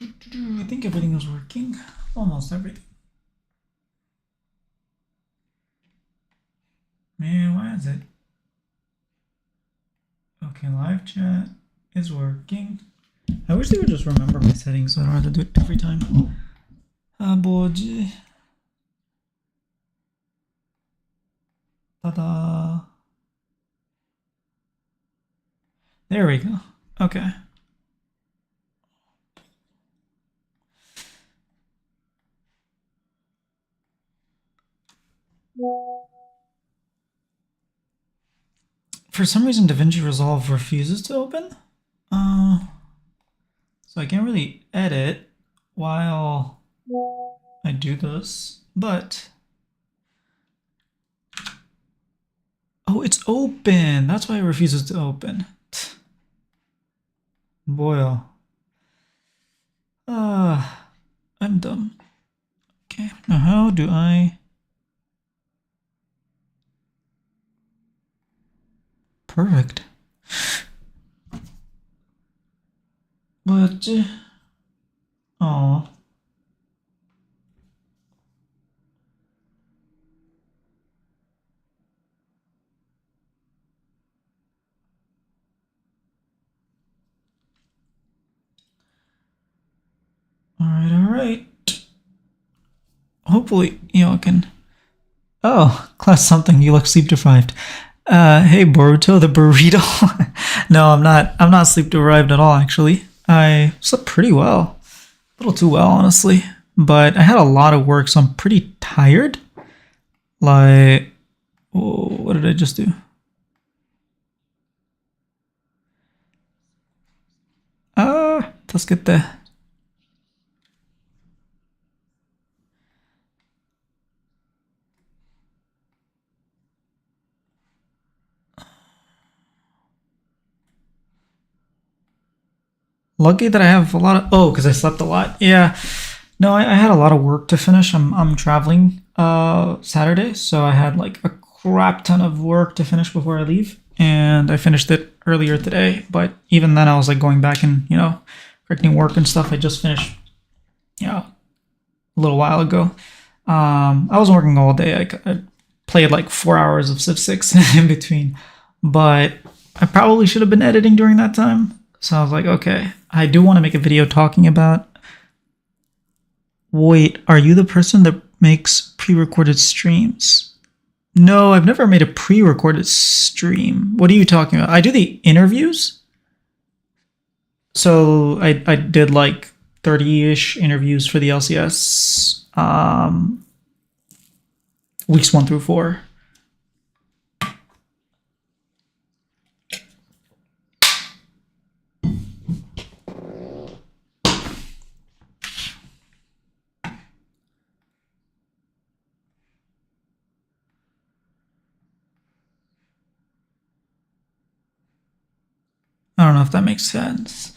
I think everything is working. Almost everything. Man, why is it? Okay, live chat is working. I wish they would just remember my settings so I don't have to do it every time. Boji. Ta-da. There we go. Okay. For some reason, DaVinci Resolve refuses to open. So I can't really edit while I do this, but... Oh, it's open! That's why it refuses to open. Boy, I'm dumb. Okay, now how do I... Perfect. But... Oh. Alright. Hopefully, y'all can... Oh, class something, you look sleep deprived. Hey Boruto, the burrito. No, I'm not sleep deprived at all, actually. I slept pretty well. A little too well, honestly. But I had a lot of work, so I'm pretty tired. Like, oh, what did I just do? Let's get the... Lucky that I have a lot of... Oh, because I slept a lot. Yeah. No, I had a lot of work to finish. I'm traveling Saturday, so I had like a crap ton of work to finish before I leave. And I finished it earlier today. But even then, I was like going back and, correcting work and stuff. I just finished, a little while ago. I wasn't working all day. I played like 4 hours of Civ 6 in between. But I probably should have been editing during that time. So I was like, okay, I do want to make a video talking about... Wait, are you the person that makes pre-recorded streams? No, I've never made a pre-recorded stream. What are you talking about? I do the interviews. So I did like 30-ish interviews for the LCS. Weeks 1 through 4. I don't know if that makes sense.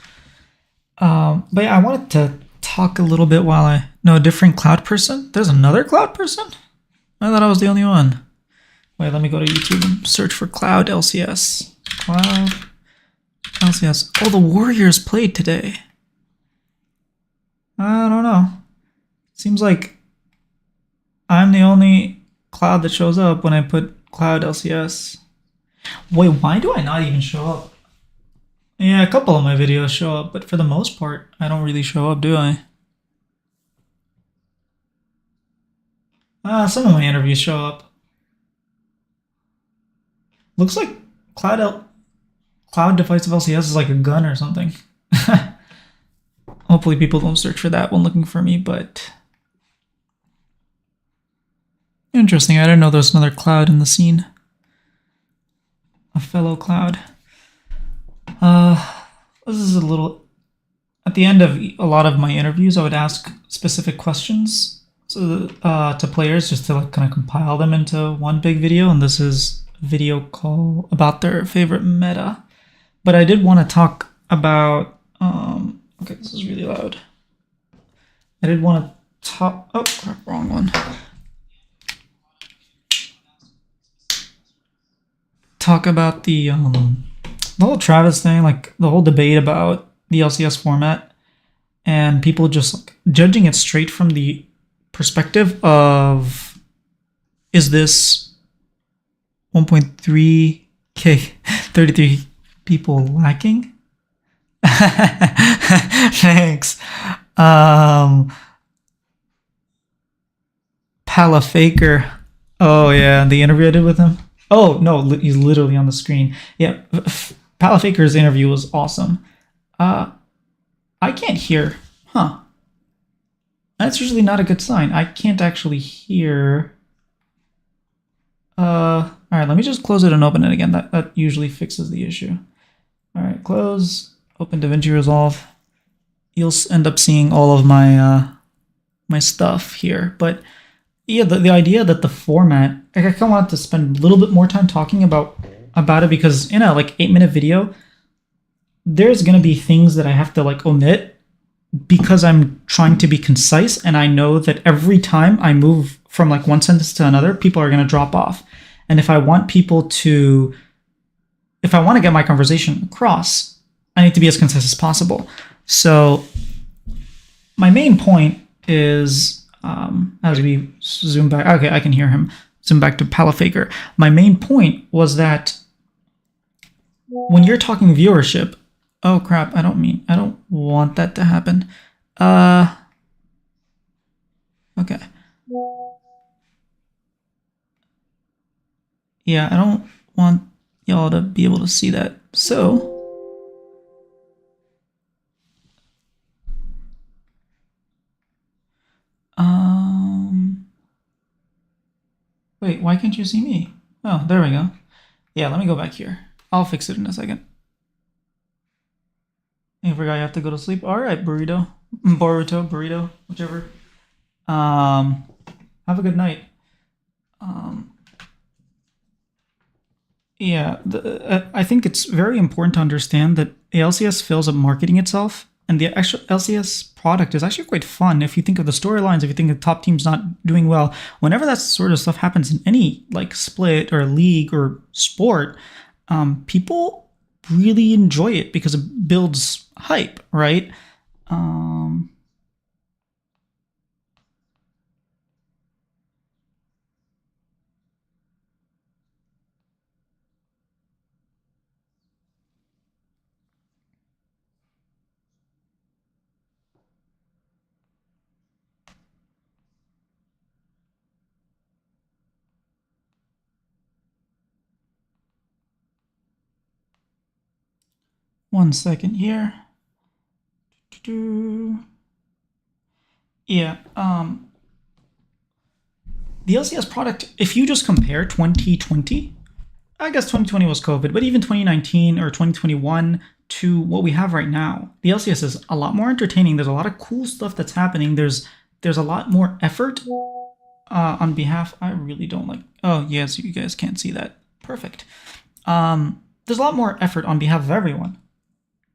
But yeah, I wanted to talk a little bit while I know a different cloud person. There's another cloud person? I thought I was the only one. Wait, let me go to YouTube and search for cloud LCS. Cloud LCS. Oh, the Warriors played today. I don't know. Seems like I'm the only cloud that shows up when I put cloud LCS. Wait, why do I not even show up? Yeah, a couple of my videos show up, but for the most part, I don't really show up, do I? Some of my interviews show up. Looks like cloud divisive LCS is like a gun or something. Hopefully people don't search for that when looking for me, but... Interesting, I didn't know there was another cloud in the scene. A fellow cloud. This is a little... At the end of a lot of my interviews, I would ask specific questions to players just to like kind of compile them into one big video, and this is a video call about their favorite meta. But I did want to talk about... okay, this is really loud. I did want to talk... Oh, crap, wrong one. Talk about the whole Travis thing, like the whole debate about the LCS format. and people just like judging it straight from the perspective of, is this 1.3K 33 people lacking? Thanks. Palafaker. Oh yeah, the interview I did with him. Oh no, he's literally on the screen. Yeah, Palafaker's interview was awesome. I can't hear. Huh. That's usually not a good sign. I can't actually hear. All right, let me just close it and open it again. That usually fixes the issue. All right, close, open DaVinci Resolve. You'll end up seeing all of my my stuff here. But yeah, the idea that the format, I kind of wanted to spend a little bit more time talking about it, because in a like 8-minute video, there's gonna be things that I have to like omit because I'm trying to be concise, and I know that every time I move from like one sentence to another, people are gonna drop off. And if I want to get my conversation across, I need to be as concise as possible. So my main point is, as we zoom back, okay, I can hear him. Zoom back to Palafaker. My main point was that when you're talking viewership, oh crap, I don't want that to happen. Okay. Yeah, I don't want y'all to be able to see that. So, wait, why can't you see me? Oh, there we go. Yeah, let me go back here. I'll fix it in a second. I forgot you have to go to sleep. All right, burrito, whichever. Have a good night. Yeah, I think it's very important to understand that LCS fails at marketing itself, and the actual LCS product is actually quite fun. If you think of the storylines, if you think the top team's not doing well, whenever that sort of stuff happens in any like split or league or sport, people really enjoy it because it builds hype, right? 1 second here. Yeah, the LCS product, if you just compare 2020, I guess 2020 was COVID, but even 2019 or 2021 to what we have right now, the LCS is a lot more entertaining. There's a lot of cool stuff that's happening. There's a lot more effort on behalf. I really don't like. Oh yes, you guys can't see that. Perfect. There's a lot more effort on behalf of everyone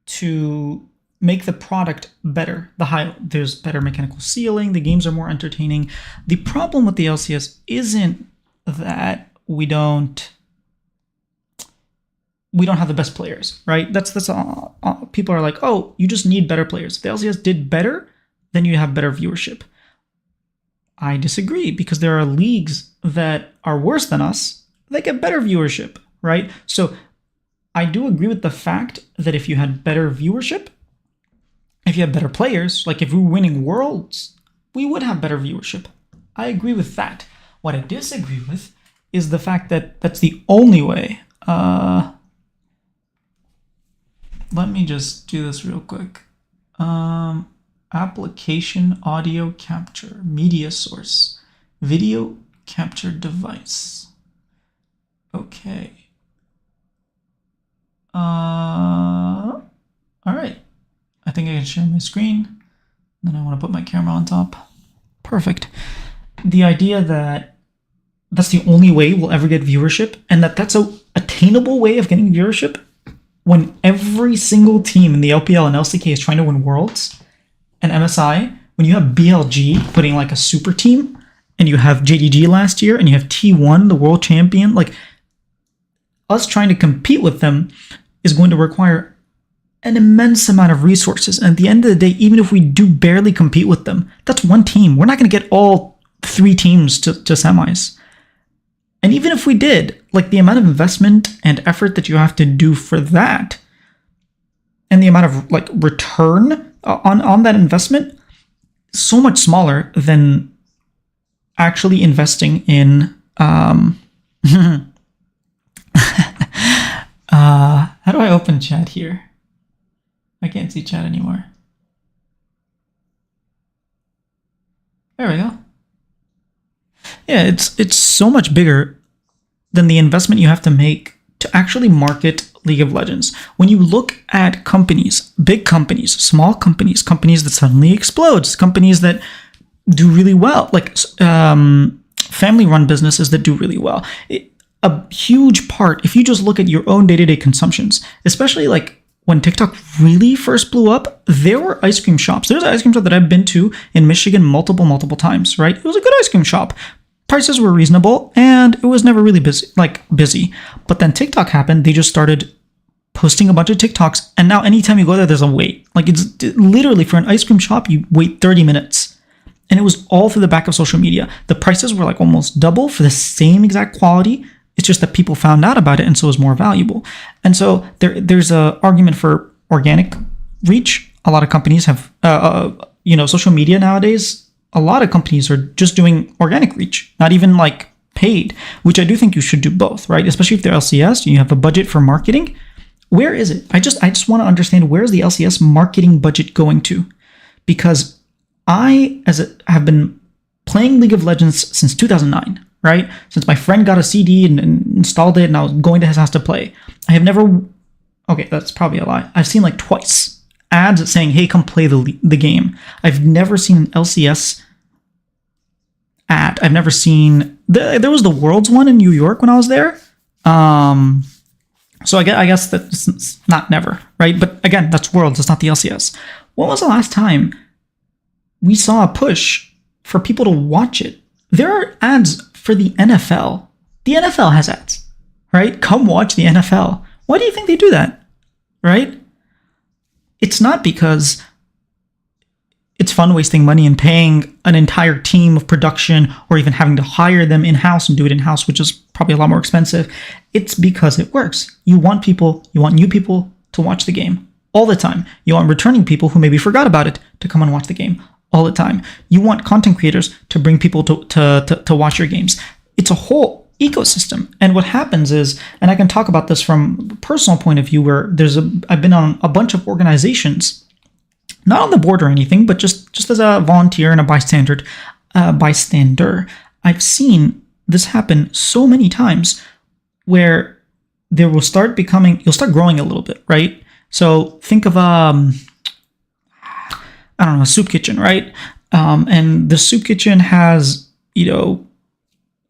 to make the product better. There's better mechanical sealing. The games are more entertaining. The problem with the LCS isn't that we don't have the best players, right? That's all. People are like, oh, you just need better players. If the LCS did better, then you have better viewership. I disagree, because there are leagues that are worse than us. They get better viewership, right? So I do agree with the fact that if you had better viewership, if you had better players, like if we were winning worlds, we would have better viewership. I agree with that. What I disagree with is the fact that that's the only way. Let me just do this real quick. Application audio capture, media source, video capture device. Okay. All right. I think I can share my screen. Then I want to put my camera on top. Perfect. The idea that that's the only way we'll ever get viewership, and that's a attainable way of getting viewership, when every single team in the LPL and LCK is trying to win worlds, and MSI, when you have BLG putting like a super team, and you have JDG last year, and you have T1, the world champion, like us trying to compete with them is going to require an immense amount of resources. And at the end of the day, even if we do barely compete with them, that's one team. We're not going to get all 3 teams to semis. And even if we did, like the amount of investment and effort that you have to do for that, and the amount of like return on that investment, so much smaller than actually investing in how do I open chat here? I can't see chat anymore. There we go. Yeah, it's so much bigger than the investment you have to make to actually market League of Legends. When you look at companies, big companies, small companies, companies that suddenly explode, companies that do really well, like family-run businesses that do really well. A huge part, if you just look at your own day-to-day consumptions, especially like when TikTok really first blew up, there were ice cream shops. There's an ice cream shop that I've been to in Michigan multiple times, right? It was a good ice cream shop. Prices were reasonable, and it was never really busy. But then TikTok happened. They just started posting a bunch of TikToks, and now anytime you go there's a wait. Like, it's literally, for an ice cream shop, you wait 30 minutes. And it was all through the back of social media. The prices were like almost double for the same exact quality. It's just that people found out about it, and so it was more valuable. And so there's a argument for organic reach. A lot of companies have, social media nowadays. A lot of companies are just doing organic reach, not even like paid, which I do think you should do both, right? Especially if they're LCS, you have a budget for marketing. Where is it? I just want to understand, where is the LCS marketing budget going to? Because I have been playing League of Legends since 2009, right? Since my friend got a CD and installed it, and I was going to his house to play. I have never, okay, that's probably a lie. I've seen like twice ads saying, hey, come play the game. I've never seen an LCS ad. I've never seen, there was the Worlds one in New York when I was there. So I guess that's not never, right? But again, that's Worlds, it's not the LCS. When was the last time we saw a push for people to watch it? There are ads for the NFL. The NFL has ads, right? Come watch the NFL. Why do you think they do that, right? It's not because it's fun wasting money and paying an entire team of production, or even having to hire them in-house and do it in-house, which is probably a lot more expensive. It's because it works. You want new people to watch the game all the time. You want returning people who maybe forgot about it to come and watch the game all the time. You want content creators to bring people to watch your games. It's a whole ecosystem. And what happens is, and I can talk about this from a personal point of view, where I've been on a bunch of organizations, not on the board or anything, but just as a volunteer and a bystander. I've seen this happen so many times, where there will you'll start growing a little bit, right? So think of a soup kitchen, right? And the soup kitchen has,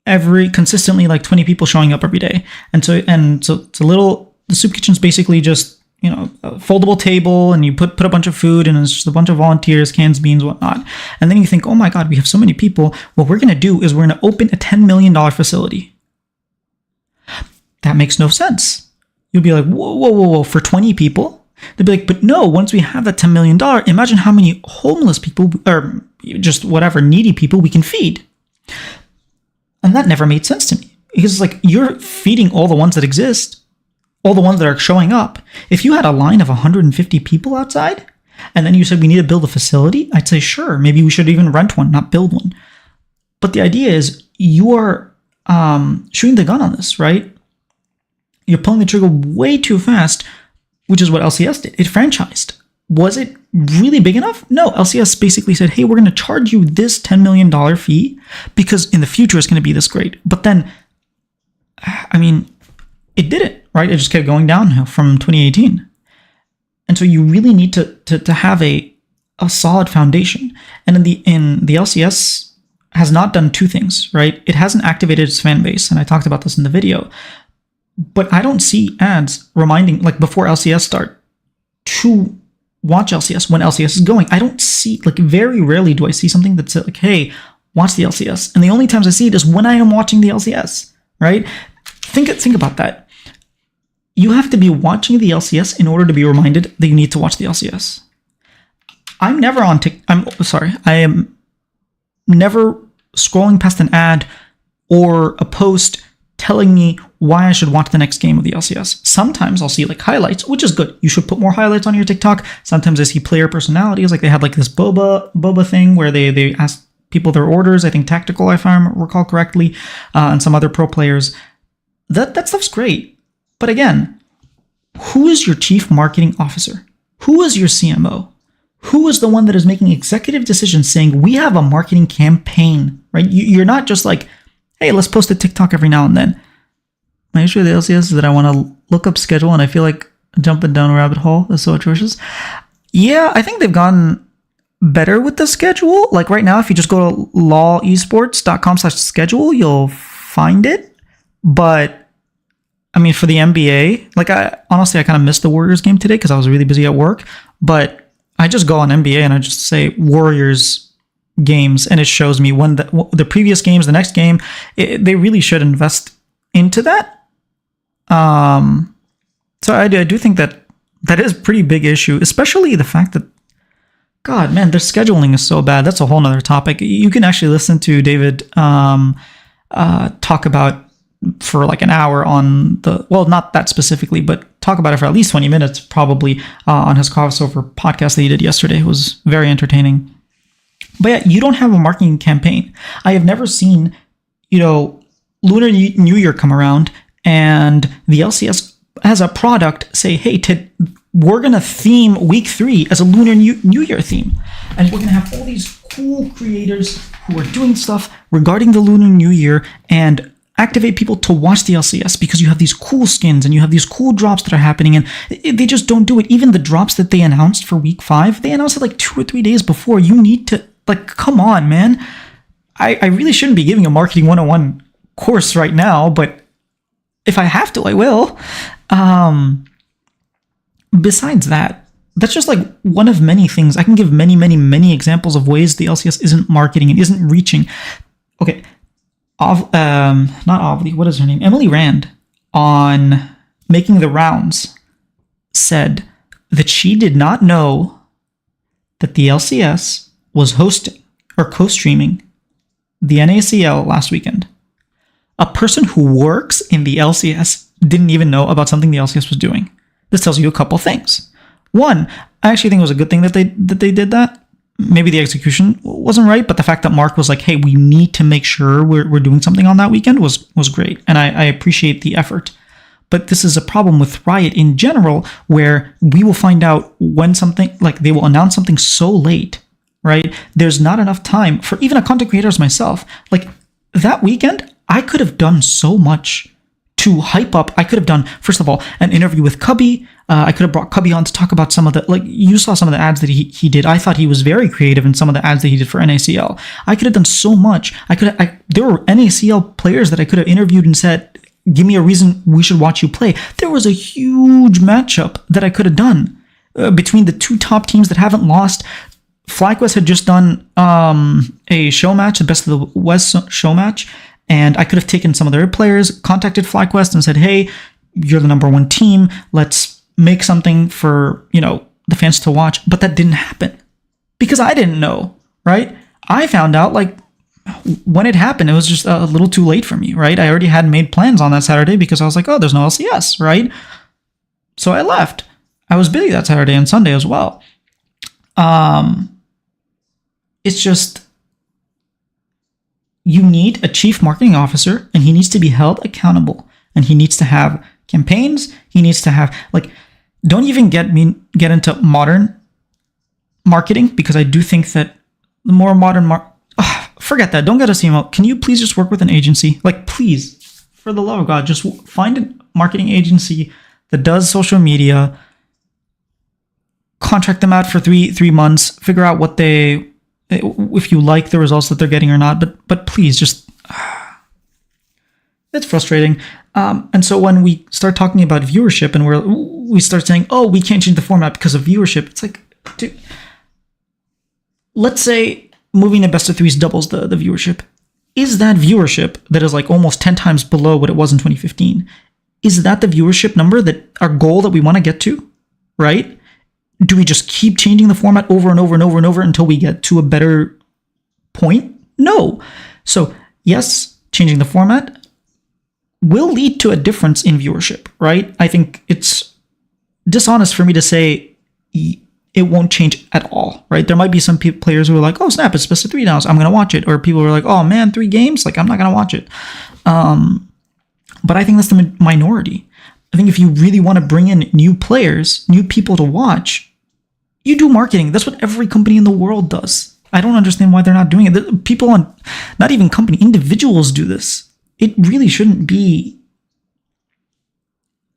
consistently like 20 people showing up every day. And so the soup kitchen's basically just, a foldable table, and you put a bunch of food, and it's just a bunch of volunteers, cans, beans, whatnot. And then you think, oh my God, we have so many people. What we're going to do is we're going to open a $10 million facility. That makes no sense. You'll be like, whoa, for 20 people? They'd be like, but no, once we have that $10 million, imagine how many homeless people, or just whatever, needy people we can feed. And that never made sense to me, because it's like, you're feeding all the ones that exist, all the ones that are showing up. If you had a line of 150 people outside, and then you said we need to build a facility, I'd say, sure, maybe we should even rent one, not build one. But the idea is, you are shooting the gun on this, right? You're pulling the trigger way too fast, which is what LCS did. It franchised. Was it really big enough? No, LCS basically said, hey, we're going to charge you this $10 million fee because in the future it's going to be this great. But then, it didn't, right? It just kept going downhill from 2018. And so you really need to have a solid foundation. And in the LCS has not done two things, right? It hasn't activated its fan base, and I talked about this in the video. But I don't see ads reminding, like before LCS start, to watch LCS when LCS is going. I don't see, like very rarely do I see something that says like, hey, watch the LCS. And the only times I see it is when I am watching the LCS, right? Think about that. you have to be watching the LCS in order to be reminded that you need to watch the LCS. I'm never on I am never scrolling past an ad or a post telling me why I should watch the next game of the LCS. Sometimes I'll see like highlights, which is good. You should put more highlights on your TikTok. Sometimes I see player personalities, like they had like this boba thing where they asked people their orders. I think Tactical, if I recall correctly, and some other pro players. That stuff's great. But again, who is your chief marketing officer? Who is your CMO? Who is the one that is making executive decisions saying, we have a marketing campaign, right? You're not just like, hey, let's post a TikTok every now and then. My issue with the LCS is that I want to look up schedule and I feel like jumping down a rabbit hole is so atrocious. Yeah, I think they've gotten better with the schedule. Like right now, if you just go to lawlesports.com/schedule, you'll find it. But I mean, for the NBA, like I kind of missed the Warriors game today because I was really busy at work. But I just go on NBA and I just say Warriors games, and it shows me when the previous games, the next game. They really should invest into that. So I do think that is a pretty big issue, especially the fact that, God, man, their scheduling is so bad. That's a whole nother topic. You can actually listen to David talk about for like an hour on not that specifically, but talk about it for at least 20 minutes probably on his crossover podcast that he did yesterday. It was very entertaining. But yeah, you don't have a marketing campaign. I have never seen, Lunar New Year come around and the LCS as a product say, hey, we're going to theme week 3 as a Lunar New Year theme. And we're going to have all these cool creators who are doing stuff regarding the Lunar New Year and activate people to watch the LCS because you have these cool skins and you have these cool drops that are happening, and they just don't do it. Even the drops that they announced for week 5, they announced it like 2 or 3 days before. You need to, come on, man. I really shouldn't be giving a marketing 101 course right now, but if I have to, I will. Besides that, that's just like one of many things. I can give many, many, many examples of ways the LCS isn't marketing and isn't reaching. Okay. Not Ovly, what is her name? Emily Rand, on Making the Rounds, said that she did not know that the LCS was hosting or co-streaming the NACL last weekend. A person who works in the LCS didn't even know about something the LCS was doing. This tells you a couple things. One, I actually think it was a good thing that they did that. Maybe the execution wasn't right, but the fact that Mark was like, hey, we need to make sure we're doing something on that weekend was great. And I appreciate the effort. But this is a problem with Riot in general, where we will find out when something, like they will announce something so late, right? There's not enough time for even a content creator as myself. Like that weekend, I could have done so much to hype up. I could have done, first of all, an interview with Cubby. I could have brought Cubby on to talk about some of the, you saw some of the ads that he did. I thought he was very creative in some of the ads that he did for NACL. I could have done so much. There were NACL players that I could have interviewed and said, give me a reason we should watch you play. There was a huge matchup that I could have done between the 2 top teams that haven't lost. FlyQuest had just done a show match, the Best of the West show match. And I could have taken some of their players, contacted FlyQuest and said, hey, you're the number 1 team. Let's make something for, the fans to watch. But that didn't happen because I didn't know, right? I found out when it happened, it was just a little too late for me, right? I already had made plans on that Saturday because I was like, oh, there's no LCS, right? So I left. I was busy that Saturday and Sunday as well. It's just, you need a chief marketing officer and he needs to be held accountable and he needs to have campaigns. He needs to have don't even get into modern marketing, because I do think that the more modern forget that. Don't get a CMO. Can you please just work with an agency? Please, for the love of God, just find a marketing agency that does social media, contract them out for three months, figure out if you like the results that they're getting or not, but please just, it's frustrating. And so when we start talking about viewership and we start saying, oh, we can't change the format because of viewership, it's like, dude, let's say moving to best of 3s doubles the viewership. Is that viewership that is almost 10 times below what it was in 2015? is that the viewership number, that our goal that we want to get to, right? Do we just keep changing the format over and over and over and over until we get to a better point? No. So yes, changing the format will lead to a difference in viewership, right? I think it's dishonest for me to say it won't change at all, right? There might be some players who are like, oh snap, it's best of 3 now, so I'm going to watch it. Or people who are like, oh man, 3 games? Like, I'm not going to watch it. But I think that's the minority. I think if you really want to bring in new players, new people to watch, you do marketing. That's what every company in the world does. I don't understand why they're not doing it. People on, not even company, individuals do this. It really shouldn't be.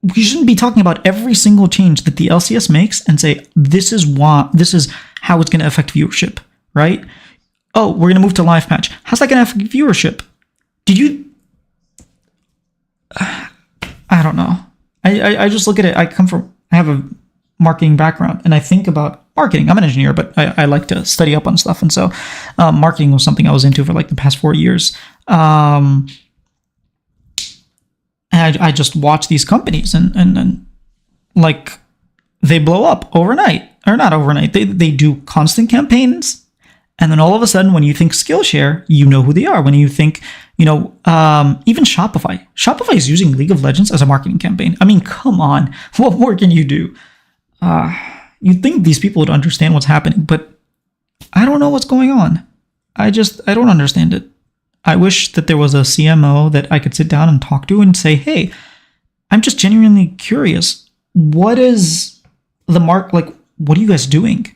We shouldn't be talking about every single change that the LCS makes and say, this is how it's going to affect viewership, right? Oh, we're going to move to live patch. How's that going to affect viewership? I don't know. I just look at it. I have a marketing background and I think about marketing. I'm an engineer, but I like to study up on stuff. And so marketing was something I was into for like the past 4 years. And I just watch these companies and like they blow up overnight, or not overnight. They do constant campaigns. And then all of a sudden, when you think Skillshare, you know who they are. When you think, even Shopify. Shopify is using League of Legends as a marketing campaign. I mean, come on. What more can you do? You'd think these people would understand what's happening, but I don't know what's going on. I don't understand it. I wish that there was a CMO that I could sit down and talk to and say, hey, I'm just genuinely curious. What is the what are you guys doing?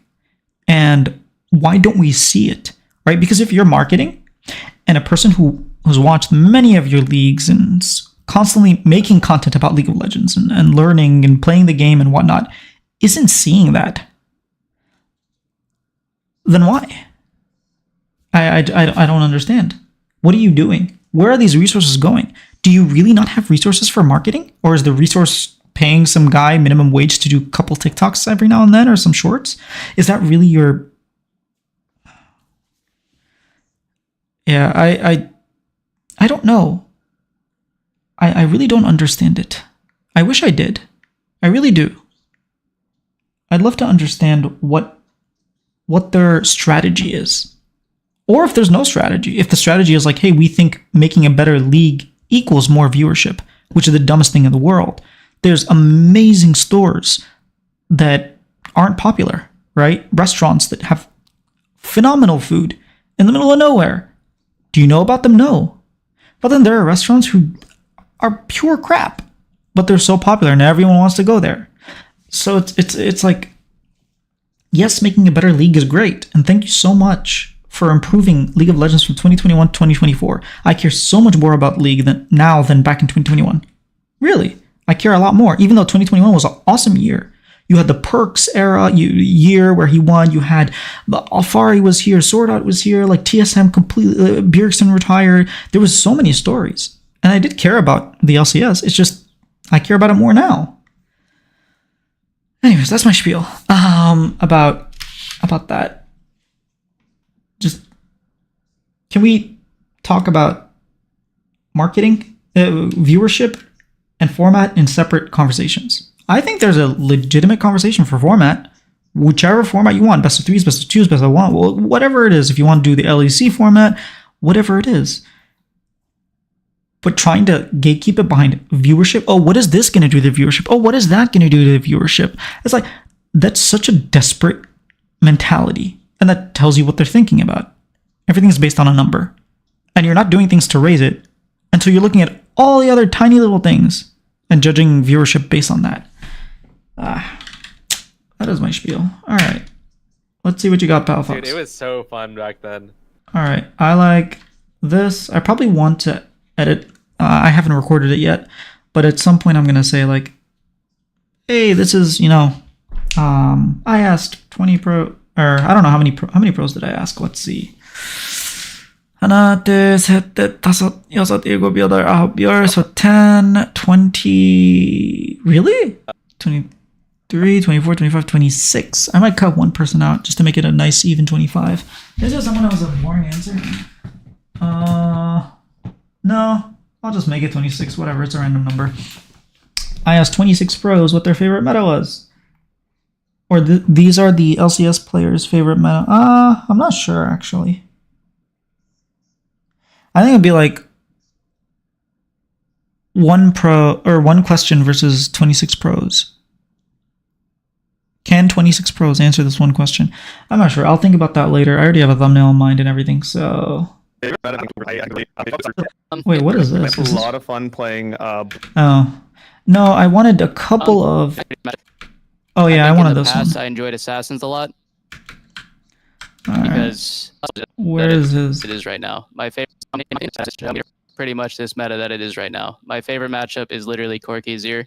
And why don't we see it, right? Because if you're marketing and a person who has watched many of your leagues and constantly making content about League of Legends and learning and playing the game and whatnot isn't seeing that, then why? I don't understand. What are you doing? Where are these resources going? Do you really not have resources for marketing? Or is the resource paying some guy minimum wage to do a couple TikToks every now and then or some shorts? Is that really your... Yeah, I don't know. I really don't understand it. I wish I did. I really do. I'd love to understand what their strategy is. Or if there's no strategy. If the strategy is like, hey, we think making a better league equals more viewership, which is the dumbest thing in the world. There's amazing stores that aren't popular, right? Restaurants that have phenomenal food in the middle of nowhere. Do you know about them? No. But then there are restaurants who are pure crap, but they're so popular and everyone wants to go there. So it's like, yes, making a better league is great. And thank you so much for improving League of Legends from 2021 to 2024. I care so much more about League now than back in 2021. Really, I care a lot more, even though 2021 was an awesome year. You had the Perks era year where he won. You had the Alfari was here, Sword Art was here, like TSM completely, Bjergsen retired. There was so many stories. And I did care about the LCS. It's just, I care about it more now. Anyways, that's my spiel about that. Just, can we talk about marketing, viewership, and format in separate conversations? I think there's a legitimate conversation for format, whichever format you want, best of 3s, best of 2s, best of 1, whatever it is. If you want to do the LEC format, whatever it is. But trying to gatekeep it behind viewership. Oh, what is this going to do to the viewership? Oh, what is that going to do to the viewership? It's like, that's such a desperate mentality. And that tells you what they're thinking about. Everything is based on a number. And you're not doing things to raise it until you're looking at all the other tiny little things and judging viewership based on that. That is my spiel. All right. Let's see what you got, Pal Fox. Dude, it was so fun back then. All right. I like this. I probably want to edit. I haven't recorded it yet, but at some point I'm going to say like, hey, this is, I asked 20 pro, or I don't know how many pros did I ask? Let's see. 하나, 둘, 셋, 넷, 다섯, 여섯, 일곱, 여덟, 아홉, 열, so 10, 20, really? 23, 24, 25, 26. I might cut one person out just to make it a nice even 25. Is there someone else with a boring answer? No, I'll just make it 26, whatever, it's a random number. I asked 26 pros what their favorite meta was. Or these are the LCS players' favorite meta. I'm not sure, actually. I think it'd be like one question versus 26 pros. Can 26 pros answer this one question? I'm not sure. I'll think about that later. I already have a thumbnail in mind and everything, so... Wait, what is this? It's a lot of fun playing. Oh. No, I wanted a couple of... Oh yeah, I wanted this one. I enjoyed Assassins a lot. Because... Where is his? It is right now. My favorite... Pretty much this meta that it is right now. My favorite matchup is literally Corki Zir.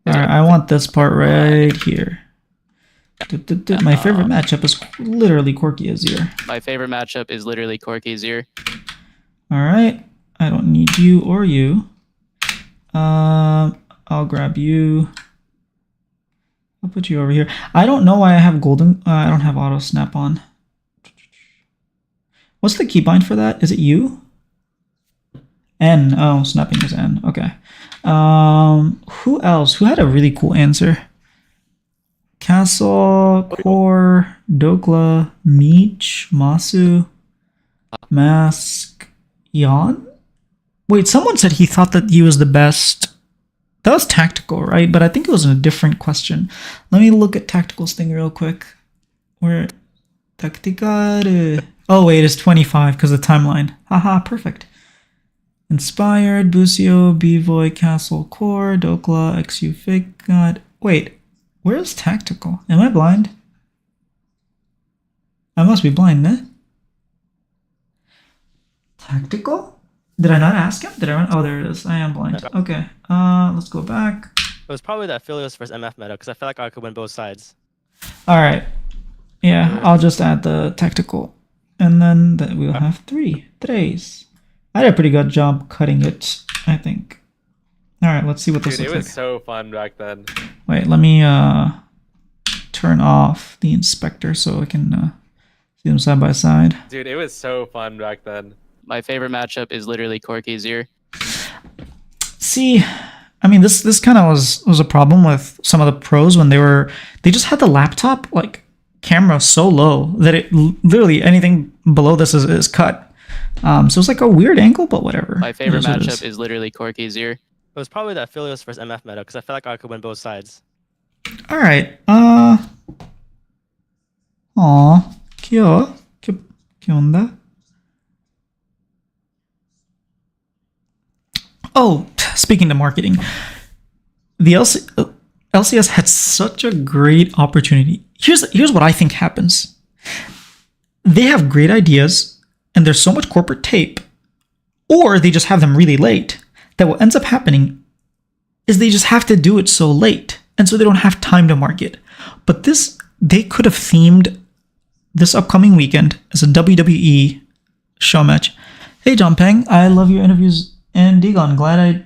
Alright, I want this part right here. My favorite matchup is literally Corki Azir. My favorite matchup is literally Corki Azir. Alright, I don't need you or you. I'll grab you. I'll put you over here. I don't know why I have golden. I don't have auto snap on. What's the keybind for that? Is it U? N. Oh, snapping is N. Okay. Who else? Who had a really cool answer? Castle, Core, Dokla, Meech, Masu, Mask, Yan? Wait, someone said he thought that he was the best. That was Tactical, right? But I think it was a different question. Let me look at Tactical's thing real quick. Where... Tactical... Oh, wait, it's 25 because of the timeline. Haha, perfect. Inspired, Busio, Bvoy, Castle, Core, Dokla, XU Fake God. Wait. Where's Tactical? Am I blind? I must be blind, eh? Tactical? Did I not ask him? Did I run? Oh, there it is. I am blind. Okay. Let's go back. It was probably that Philios versus MF meta because I feel like I could win both sides. Alright. Yeah, I'll just add the Tactical. And then we'll have tres. I did a pretty good job cutting it, I think. Alright, let's see what this looks like. It was so fun back then. Wait, let me turn off the inspector so I can see them side by side. Dude, it was so fun back then. My favorite matchup is literally Corki Zir. See, I mean, this kind of was a problem with some of the pros when they just had the laptop like camera so low that it literally anything below this is cut. So it's like a weird angle, but whatever. My favorite matchup is literally Corki Zir. It was probably that Philios versus MF meta because I feel like I could win both sides. All right. ¿Qué onda? Oh, speaking to marketing, the LCS had such a great opportunity. Here's what I think happens. They have great ideas, and there's so much corporate tape, or they just have them really late, that what ends up happening is they just have to do it so late, and so they don't have time to market. But they could have themed this upcoming weekend as a WWE show match. Hey, John Peng, I love your interviews, and Digon, glad I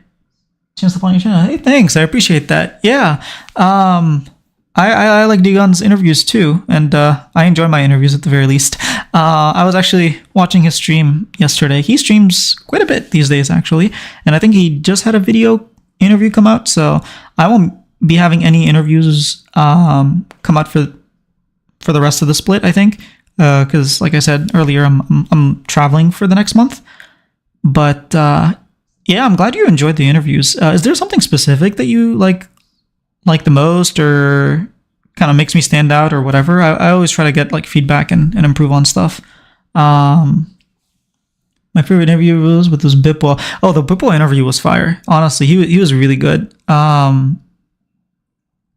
chanced upon your channel. Hey, thanks, I appreciate that. Yeah, I like Digon's interviews too, and I enjoy my interviews at the very least. I was actually watching his stream yesterday. He streams quite a bit these days, actually, and I think he just had a video interview come out, so I won't be having any interviews come out for the rest of the split, I think, because like I said earlier, I'm traveling for the next month. But yeah, I'm glad you enjoyed the interviews. Is there something specific that you like the most, or kind of makes me stand out, or whatever? I always try to get like feedback and improve on stuff. My favorite interview was with this Bippo. Oh, the Bippo interview was fire. Honestly, he was really good.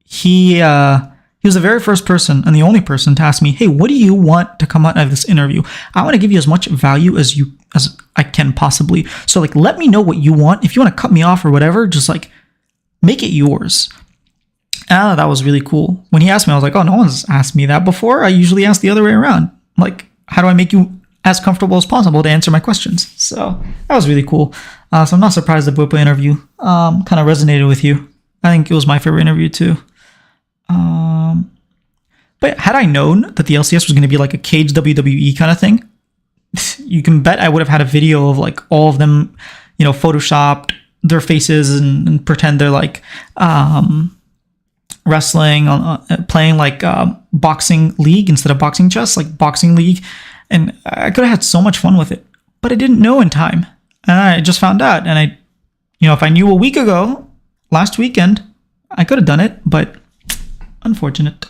He was the very first person and the only person to ask me, "Hey, what do you want to come out of this interview? I want to give you as much value as I can possibly. So like, let me know what you want. If you want to cut me off or whatever, just like make it yours." That was really cool. When he asked me, I was like, "Oh, no one's asked me that before. I usually ask the other way around. Like, how do I make you as comfortable as possible to answer my questions?" So that was really cool. So I'm not surprised the Bippo interview kind of resonated with you. I think it was my favorite interview too. But had I known that the LCS was going to be like a cage WWE kind of thing, you can bet I would have had a video of like all of them, photoshopped, their faces and pretend they're like wrestling on playing like boxing league instead of boxing chess, like boxing league. And I could have had so much fun with it, but I didn't know in time. And I just found out. And if I knew a week ago, last weekend, I could have done it, but unfortunate.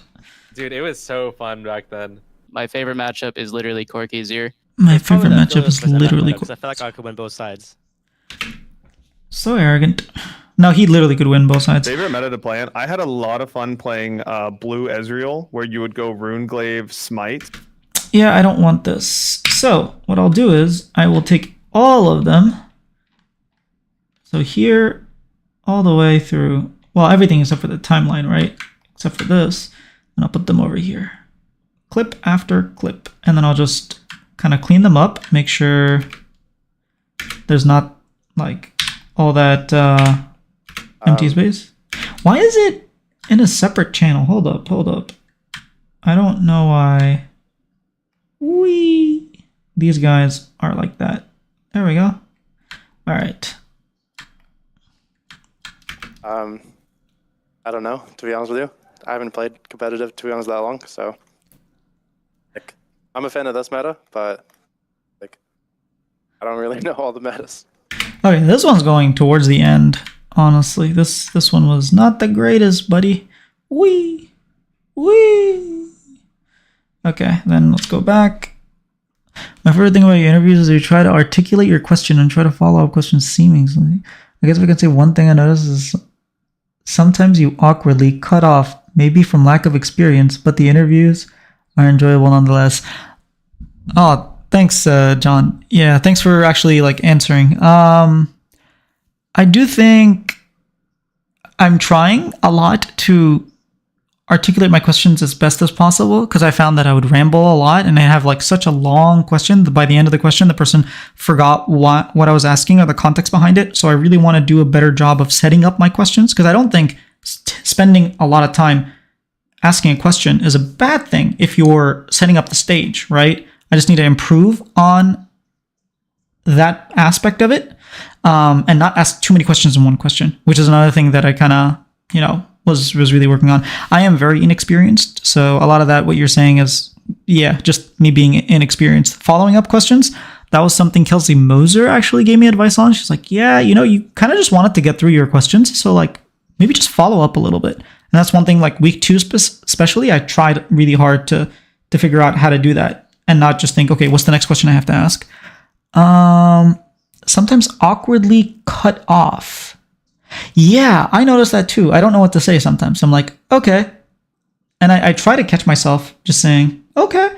Dude, it was so fun back then. My favorite matchup is literally Corky Zir. My It's probably favorite the matchup Philios is versus MF literally meta, 'cause I feel like I could win both sides. so arrogant. No, he literally could win both sides. Favorite meta to play in? I had a lot of fun playing Blue Ezreal, where you would go Runeglaive Smite. Yeah, I don't want this. So what I'll do is I will take all of them. So here, all the way through, well, everything except for the timeline, right? Except for this. And I'll put them over here. Clip after clip. And then I'll just kind of clean them up. Make sure there's not like all that empty space. Why is it in a separate channel? Hold up. I don't know why. These guys are like that. There we go. All right. I don't know, to be honest with you. I haven't played competitive, to be honest, that long, so like, I'm a fan of this meta, but like, I don't really know all the metas. Okay, this one's going towards the end. Honestly, this one was not the greatest, buddy. Wee. Okay, then let's go back. My favorite thing about your interviews is you try to articulate your question and try to follow up questions seamlessly. I guess if I can say one thing I noticed is sometimes you awkwardly cut off, maybe from lack of experience, but the interviews are enjoyable nonetheless. Oh, thanks, John. Yeah, thanks for actually like answering. I do think I'm trying a lot to articulate my questions as best as possible, because I found that I would ramble a lot and I have like such a long question that by the end of the question the person forgot what I was asking or the context behind it. So I really want to do a better job of setting up my questions, because I don't think spending a lot of time asking a question is a bad thing if you're setting up the stage, right? I just need to improve on that aspect of it, and not ask too many questions in one question, which is another thing that I kind of was really working on. I am very inexperienced, so a lot of that, what you're saying is, yeah, just me being inexperienced. Following up questions, that was something Kelsey Moser actually gave me advice on. She's like, yeah, you kind of just wanted to get through your questions, so like maybe just follow up a little bit. And that's one thing, like week 2 especially, I tried really hard to figure out how to do that and not just think, okay, what's the next question I have to ask? Sometimes awkwardly cut off. Yeah, I noticed that too. I don't know what to say sometimes. I'm like, okay. And I try to catch myself just saying, okay,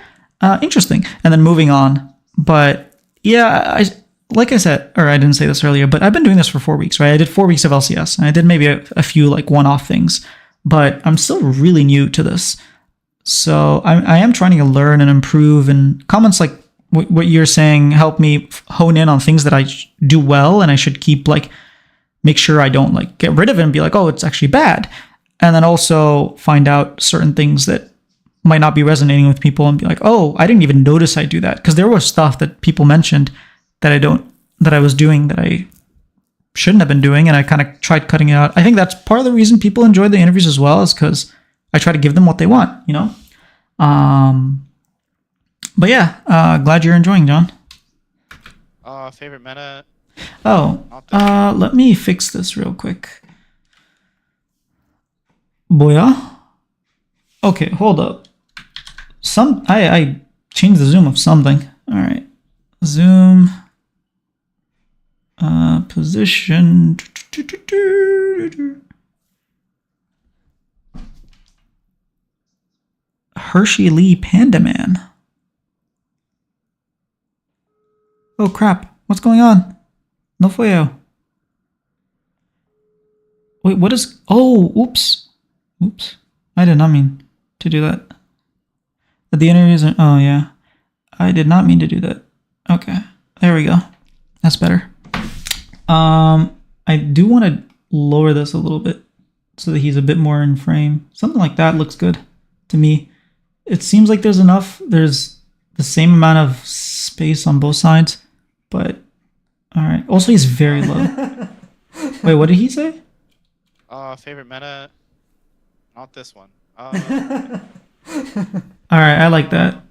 interesting. And then moving on. But yeah, like I said, or I didn't say this earlier, but I've been doing this for 4 weeks, right? I did 4 weeks of LCS and I did maybe a few like one-off things, but I'm still really new to this. So I am trying to learn and improve, and comments like what you're saying help me hone in on things that I do well and I should keep like, make sure I don't like get rid of it and be like, oh, it's actually bad. And then also find out certain things that might not be resonating with people and be like, oh, I didn't even notice I do that. Because there was stuff that people mentioned that I was doing that I shouldn't have been doing. And I kind of tried cutting it out. I think that's part of the reason people enjoy the interviews as well, is because I try to give them what they want, But yeah, glad you're enjoying, John. Favorite meta? Oh, let me fix this real quick. Boya. Okay, hold up. I changed the zoom of something. All right, zoom. Position. Hershey Lee Panda Man. Oh crap! What's going on? No fuego. Wait, what is... Oh, oops. Oops. I did not mean to do that. The interviews are... Oh, yeah. I did not mean to do that. Okay. There we go. That's better. I do want to lower this a little bit so that he's a bit more in frame. Something like that looks good to me. It seems like there's enough. There's the same amount of space on both sides, but... All right. Also, he's very low. Wait, what did he say? Favorite meta? Not this one. All right, I like that.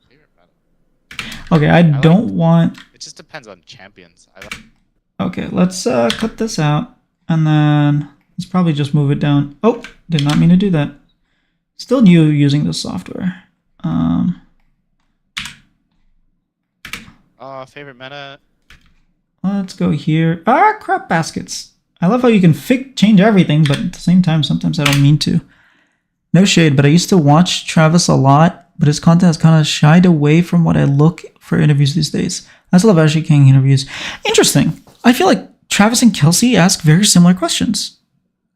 Favorite meta. Okay, I don't want. It just depends on champions. I like. Okay, let's cut this out, and then let's probably just move it down. Oh, did not mean to do that. Still new using this software. Favorite meta? Let's go here. Ah, crap baskets. I love how you can change everything, but at the same time, sometimes I don't mean to. No shade, but I used to watch Travis a lot, but his content has kind of shied away from what I look for interviews these days. I still love Ashley King interviews. Interesting. I feel like Travis and Kelsey ask very similar questions.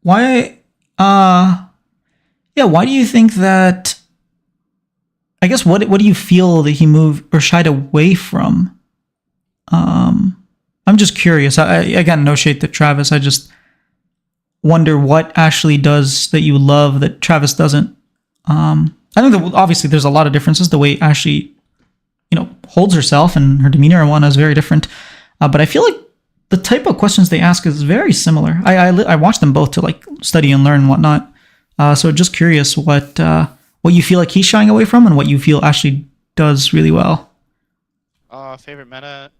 Why, why do you think that, I guess, what do you feel that he moved or shied away from? I'm just curious. Again, no shade to Travis. I just wonder what Ashley does that you love that Travis doesn't. I think that obviously there's a lot of differences. The way Ashley, holds herself and her demeanor and whatnot is very different. But I feel like the type of questions they ask is very similar. I watch them both to like study and learn and whatnot. So just curious what you feel like he's shying away from and what you feel Ashley does really well. Favorite meta?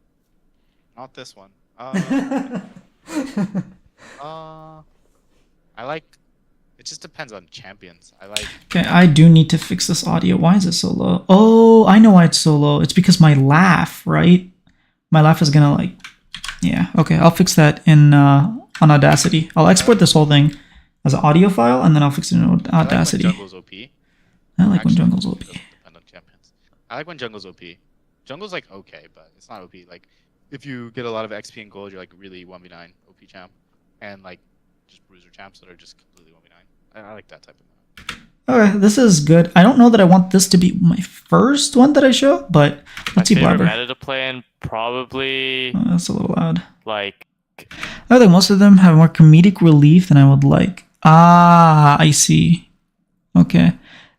Not this one. I like. It just depends on champions. I like. Okay, I do need to fix this audio. Why is it so low? Oh, I know why it's so low. It's because my laugh, right? My laugh is gonna like. Yeah. Okay, I'll fix that in on Audacity. I'll export this whole thing as an audio file, and then I'll fix it in Audacity. I like when jungle's OP. I like when Actually, jungle's it OP. doesn't depend on champions. I like when jungle's OP. Jungle's like okay, but it's not OP. Like if you get a lot of XP and gold, you're like really 1v9 OP champ, and like just bruiser champs that are just completely 1v9. I like that type of meta. Okay, this is good. I don't know that I want this to be my first one that I show, but let's see My favorite Blabber. meta to play in probably That's a little loud. like I think most of them have more comedic relief than I would like. Ah, I see. Okay.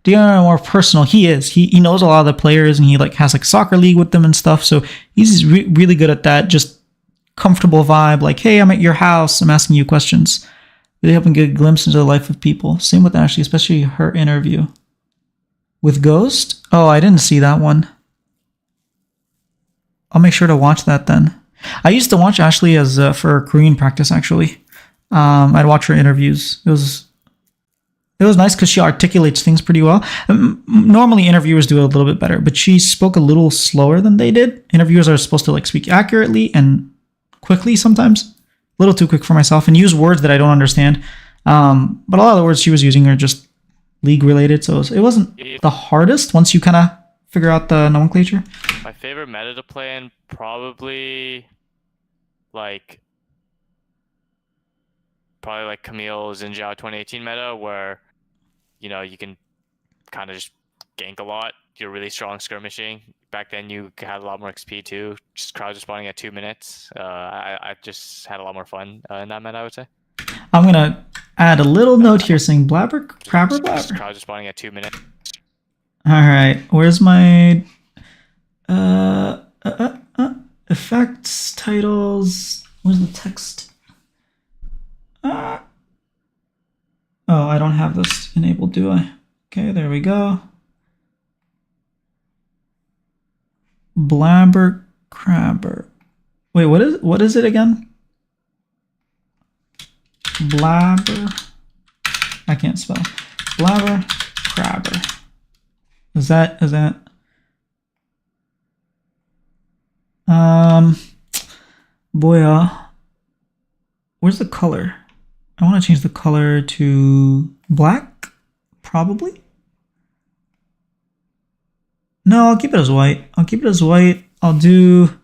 Dion are more personal. He is. He knows a lot of the players, and he like has like soccer league with them and stuff. So he's really good at that. Just comfortable vibe. Like, hey, I'm at your house. I'm asking you questions. Really helping get a glimpse into the life of people. Same with Ashley, especially her interview with Ghost. Oh, I didn't see that one. I'll make sure to watch that then. I used to watch Ashley as for Korean practice. Actually, I'd watch her interviews. It was nice because she articulates things pretty well. Normally, interviewers do it a little bit better, but she spoke a little slower than they did. Interviewers are supposed to like speak accurately and quickly sometimes. A little too quick for myself and use words that I don't understand. But a lot of the words she was using are just league related, so it wasn't the hardest once you kind of figure out the nomenclature. my favorite meta to play in probably like Camille Xinjiao 2018 meta where you can kind of just gank a lot. You're really strong skirmishing. Back then you had a lot more XP too. Just crowd respawning at 2 minutes. I just had a lot more fun in that meta, I would say. I'm gonna add a little note here saying blabber, crabber, Just blabber. crowd respawning at 2 minutes. All right, where's my effects, titles? Where's the text? Oh, I don't have this enabled, do I? Okay, there we go. Blabber, crabber. Wait, what is it again? Blabber. I can't spell. Blabber, crabber. Is that boy, where's the color? I want to change the color to black, probably. No, I'll keep it as white. I'll do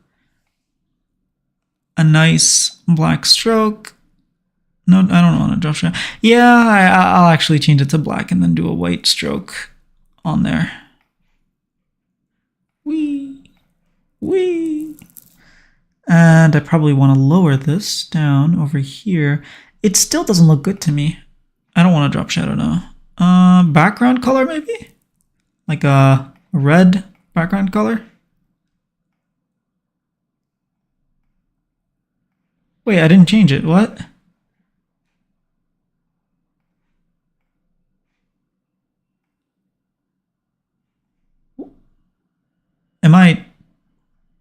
a nice black stroke. No, I don't want to drop shot. Yeah, I'll actually change it to black and then do a white stroke on there. Wee. And I probably want to lower this down over here. It still doesn't look good to me. I don't want to drop shadow now. Background color maybe? Like a red background color? Wait, I didn't change it. What?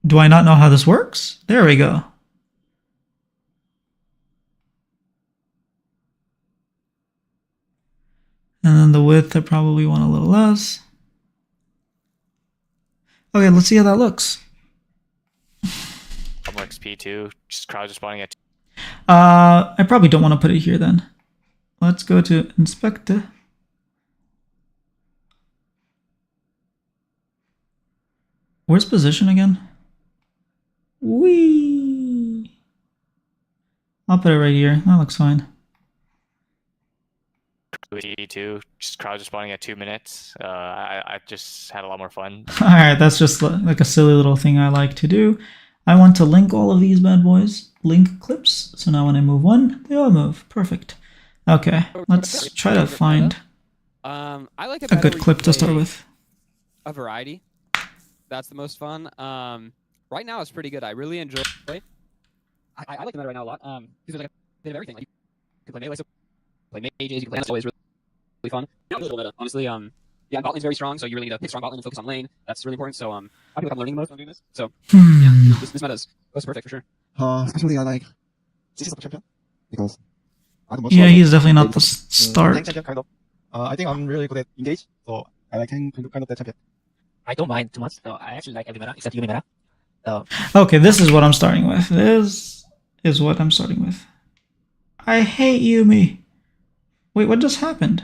Do I not know how this works? There we go. And then the width, I probably want a little less. Okay, let's see how that looks. More XP too. Just crowds responding at. I probably don't want to put it here then. Let's go to inspector. Where's position again? Whee! I'll put it right here. That looks fine. Too. Just crowds responding at 2 minutes. I just had a lot more fun. Alright, that's just like a silly little thing I like to do. I want to link all of these bad boys. Link clips. So now when I move one, they all move. Perfect. Okay, let's try to find I like a good clip to start with. A variety. That's the most fun. Right now it's pretty good. I really enjoy. I like the meta right now a lot. Because there's like a bit of everything. Like you can play melee, so play mages. You can play. That's always really fun. Yeah, really cool meta. Honestly, yeah, bot lane's very strong, so you really need to pick strong bot lane and focus on lane. That's really important. So I feel like I'm learning the most on doing this. So yeah, this meta is perfect for sure. Especially I like CC support champion because I'm the most Yeah, he's definitely not the start. tank champion kind of. I think I'm really good at engage, so I like kind of that champion. I don't mind too much. So I actually like every meta except Yumi meta. So Okay, this is what I'm starting with. This is what I'm starting with. I hate Yumi. Wait, what just happened?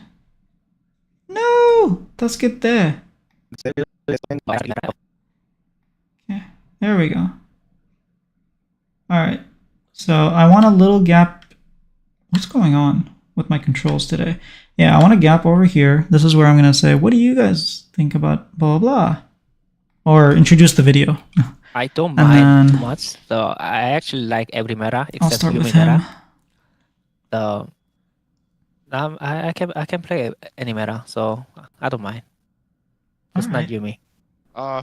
No! Let's get there. Okay, there we go. Alright, so I want a little gap. What's going on with my controls today? Yeah, I want a gap over here. This is where I'm going to say, what do you guys think about blah, blah, blah? Or introduce the video. I don't And mind then- too much. So I actually like every meta I'll except start Yumi with him. meta. So I can play any meta, so I don't mind. Just Alright. not Yumi.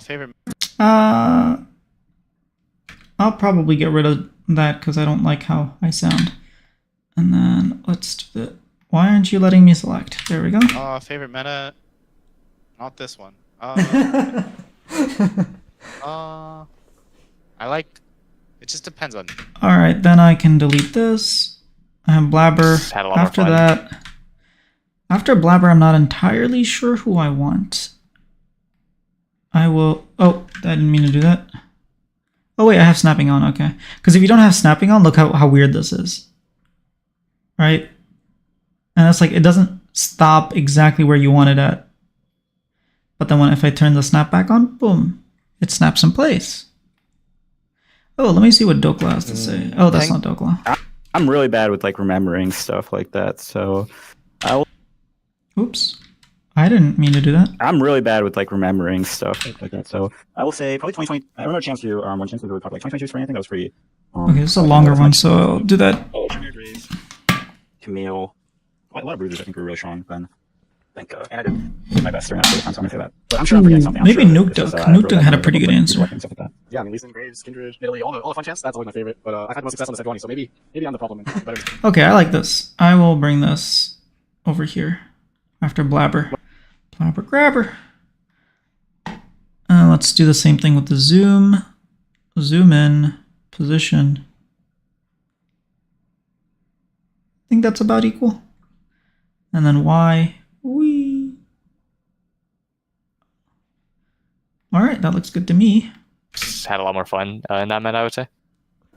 Favorite. I'll probably get rid of that because I don't like how I sound. And then let's do the... Why aren't you letting me select? There we go. Favorite meta. Not this one. I like. It just depends on. Alright, then I can delete this. I have Blabber. Just had a lot more After fun. that... After Blabber, I'm not entirely sure who I want. I will... Oh, I didn't mean to do that. Oh wait, I have snapping on, okay. Because if you don't have snapping on, look how weird this is. Right? And it's like, it doesn't stop exactly where you want it at. But then if I turn the snap back on, boom, it snaps in place. Oh, let me see what Dokla has to say. Oh, that's not Dokla. I'm really bad with like remembering stuff like that, so I will. Oops. I didn't mean to do that. I'm really bad with like remembering stuff like that, so I will say probably 2020. I remember chance to one chance to talk like 2022 spring. I think that was pretty. Okay, this is a longer one, so I'll do that. Camille. A lot of bruisers I think were really strong then. I think and I did my best during that time, so I'm gonna say that. But I'm sure I'm forgetting something. I'm Maybe sure Nuke it's just, Duck. I Nuke wrote Duck that had a down, pretty good like, answer. and stuff like that. Yeah, I mean, Lee Sin, Graves, Kindred, Italy, all the fun champs. That's always my favorite. But I've had the most success on the Sejuani, so maybe I'm the problem. But Okay, I like this. I will bring this over here after Blabber. Blabber grabber. Let's do the same thing with the zoom. Zoom in, position. I think that's about equal. And then Y. Whee. Alright, that looks good to me. Just had a lot more fun in that meta, I would say.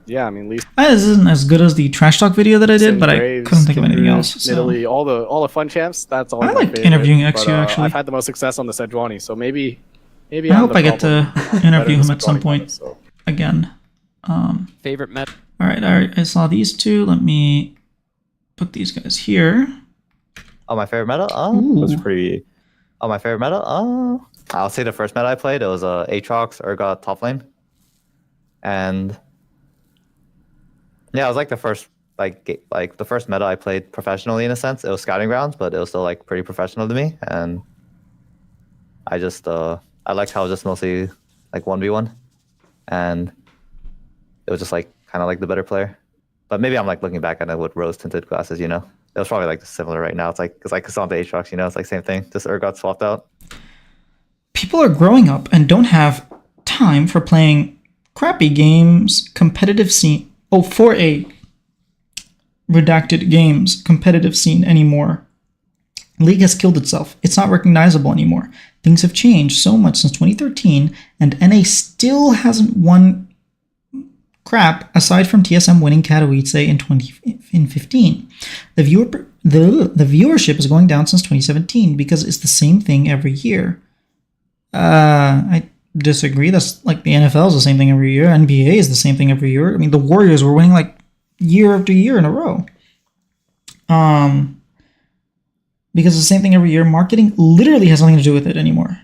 Yeah, I mean, Lee This isn't as good as the trash talk video that I did, Sin, but I Graves, couldn't think of anything Kindred, else. So. Italy, all the fun champs. That's all. I my liked favorite, interviewing but, XU, actually. I've had the most success on the Sejuani, so maybe. I I'm hope the I get to problem. interview Better him than at some Sejuani point meta, so. again. Favorite meta. Alright, I saw these two. Let me put these guys here. Oh, my favorite meta? Was Ooh. pretty. Oh, my favorite meta? I'll say the first meta I played, it was Aatrox, Urgot, top lane. And yeah, it was like the first like the first meta I played professionally in a sense. It was Scouting Grounds, but it was still like pretty professional to me. And I just I liked how it was just mostly like 1v1. And it was just like kind of like the better player. But maybe I'm like looking back at it with rose tinted glasses, you know. It was probably like similar right now. It's like Cassandra Aatrox, you know, it's like same thing. Just got swapped out. People are growing up and don't have time for playing crappy games, competitive scene. Oh, for a redacted games competitive scene anymore. League has killed itself. It's not recognizable anymore. Things have changed so much since 2013, and NA still hasn't won crap aside from TSM winning Katowice in 2015. The viewership is going down since 2017 because it's the same thing every year. I disagree. That's like the NFL is the same thing every year. NBA is the same thing every year. I mean, the Warriors were winning like year after year in a row. Because it's the same thing every year. Marketing literally has nothing to do with it anymore.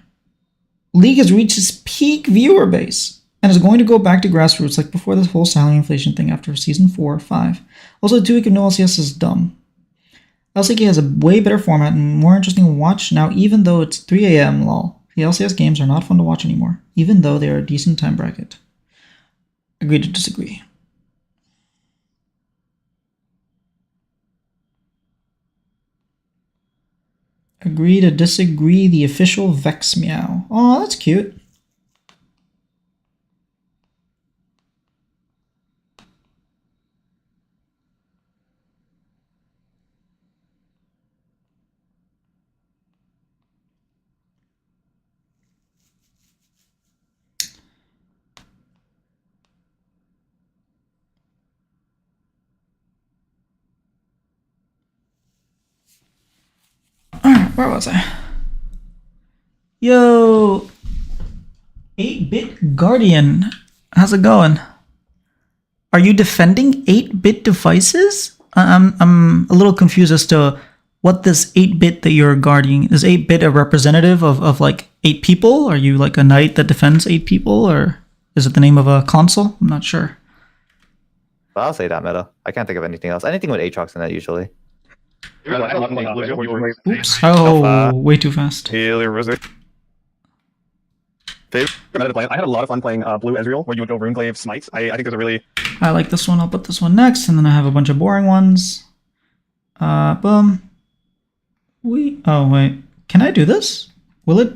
League has reached its peak viewer base and is going to go back to grassroots like before this whole salary inflation thing after season 4 or 5. Also, 2 week of no LCS is dumb. LCK has a way better format and more interesting to watch now, even though it's 3 a.m. lol. The LCS games are not fun to watch anymore, even though they are a decent time bracket. Agree to disagree. Agree to disagree, the official Vex Meow. Oh, that's cute. Alright, where was I? Yo, 8-bit Guardian, how's it going? Are you defending 8-bit devices? I'm a little confused as to what this 8-bit that you're guarding is. 8-bit a representative of like 8 people? Are you like a knight that defends 8 people, or is it the name of a console? I'm not sure. But I'll say that meta. I can't think of anything else. Anything with Aatrox in that usually. Oops. Oh, way too fast. Healer wizard. Favorite meta to play? I had a lot of fun playing blue Ezreal, where you would go Runeglaive Smites. I think there's a really... I like this one. I'll put this one next, and then I have a bunch of boring ones. Boom. Oh, wait. Can I do this? Will it?